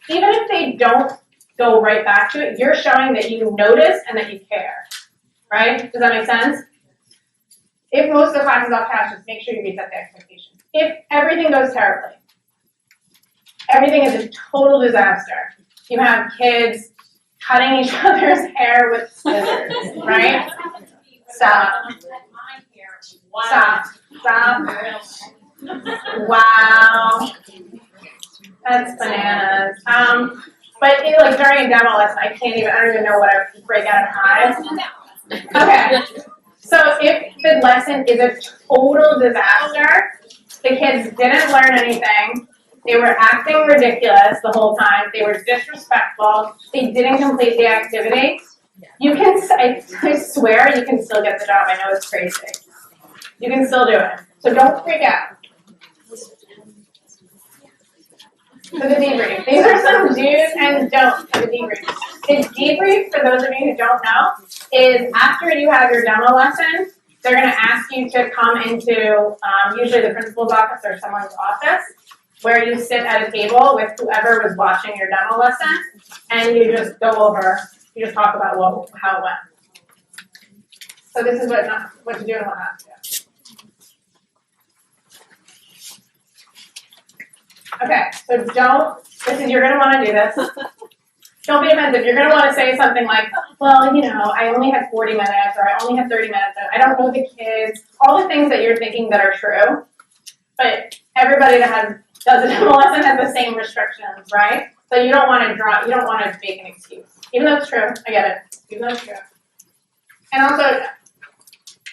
Even if they don't go right back to it, you're showing that you notice and that you care, right? Does that make sense? If most of the class is off task, just make sure you reset the expectation. If everything goes terribly, everything is a total disaster. You have kids cutting each other's hair with scissors, right? Stop. Stop. Wow. That's bananas. But like during a demo lesson, I don't even know what I would break out of hives. Okay. So if the lesson is a total disaster, the kids didn't learn anything, they were acting ridiculous the whole time, they were disrespectful, they didn't complete the activity, you can, I swear you can still get the job. I know it's crazy. You can still do it. So don't freak out. For the debrief. These are some do's and don'ts for the debrief. The debrief, for those of you who don't know, is after you have your demo lesson, they're going to ask you to come into usually the principal's office or someone's office, where you sit at a table with whoever was watching your demo lesson, and you just go over, you just talk about how it went. So this is what to do and what not to do. Okay, so you're going to want to do this. Don't be offensive. You're going to want to say something like, well, I only had 40 minutes, or I only had 30 minutes, and I don't know the kids, all the things that you're thinking that are true. But everybody that does a demo lesson has the same restrictions, right? So you don't want to make an excuse. Even though it's true, I get it. Even though it's true. And also,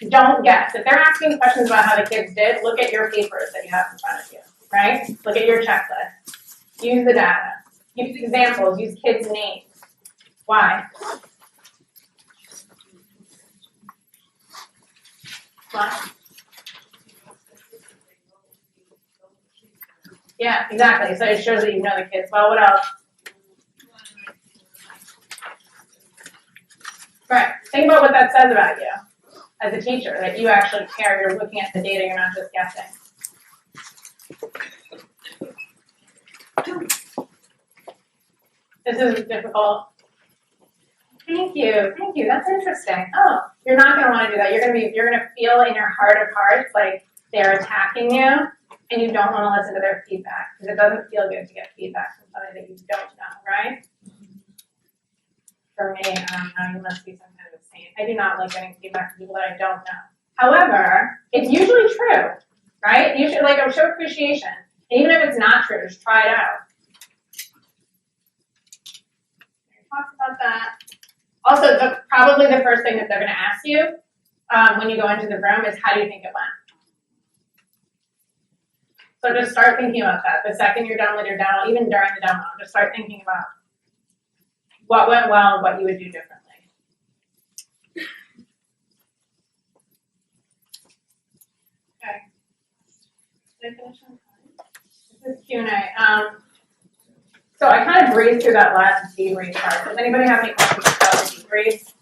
don't guess. If they're asking questions about how the kids did, look at your papers that you have in front of you, right? Look at your checklist. Use the data. Use examples. Use kids' names. Why? Why? Yeah, exactly. So it shows that you know the kids well. What else? Right. Think about what that says about you as a teacher, that you actually care. You're looking at the data. You're not just guessing. This is difficult. Thank you. Thank you. That's interesting. Oh, you're not going to want to do that. You're going to feel in your heart of hearts like they're attacking you, and you don't want to listen to their feedback because it doesn't feel good to get feedback from somebody that you don't know, right? For me, I don't know. You must be some kind of a saint. I do not like getting feedback from people that I don't know. However, it's usually true, right? You should show appreciation. And even if it's not true, just try it out. Talk about that. Also, probably the first thing that they're going to ask you when you go into the room is, how do you think it went? So just start thinking about that. The second you're done with your demo, even during the demo, just start thinking about what went well and what you would do differently. Did I finish on time? This is Q&A. So I kind of breezed through that last debrief part. Does anybody have any questions about the debrief?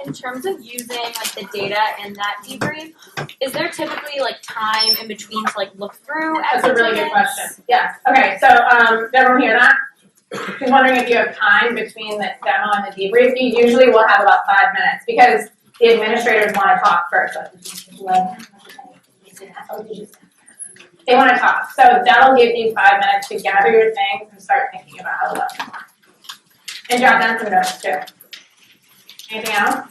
In terms of using like the data in that debrief, is there typically like time in between to like look through That's a really good activities? question. Yes. Okay. So did everyone hear that? She's wondering if you have time between the demo and the debrief. You usually will have about 5 minutes because the administrators want to talk first. They want to talk. So that'll give you 5 minutes to gather your things and start thinking about how to lesson more. And jot down some notes too. Anything else?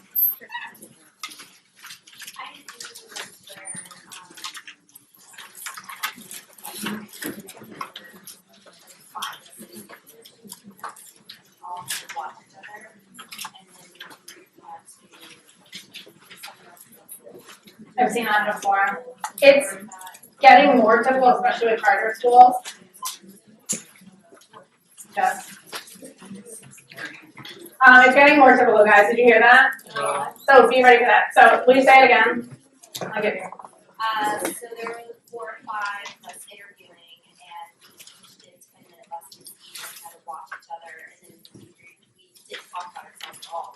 I've seen that before. It's getting more difficult, especially with charter schools. Yes. It's getting more typical, guys. Did you hear that? So be ready for that. So will you say it again? I'll give you. So there were 4 or 5 of us interviewing, and each did 10-minute lessons, each had to watch each other, and then we didn't talk about ourselves at all.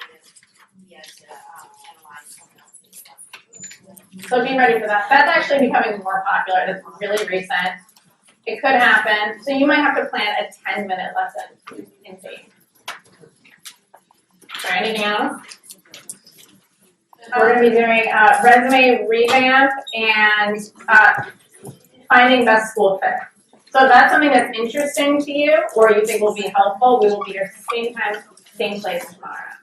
We had to analyze someone else's stuff. So be ready for that. That's actually becoming more popular. It's really recent. It could happen. So you might have to plan a 10-minute lesson in faith. All right, anything else? We're going to be doing resume revamp and finding best school fit. So if that's something that's interesting to you or you think will be helpful, we will be here same time, same place tomorrow.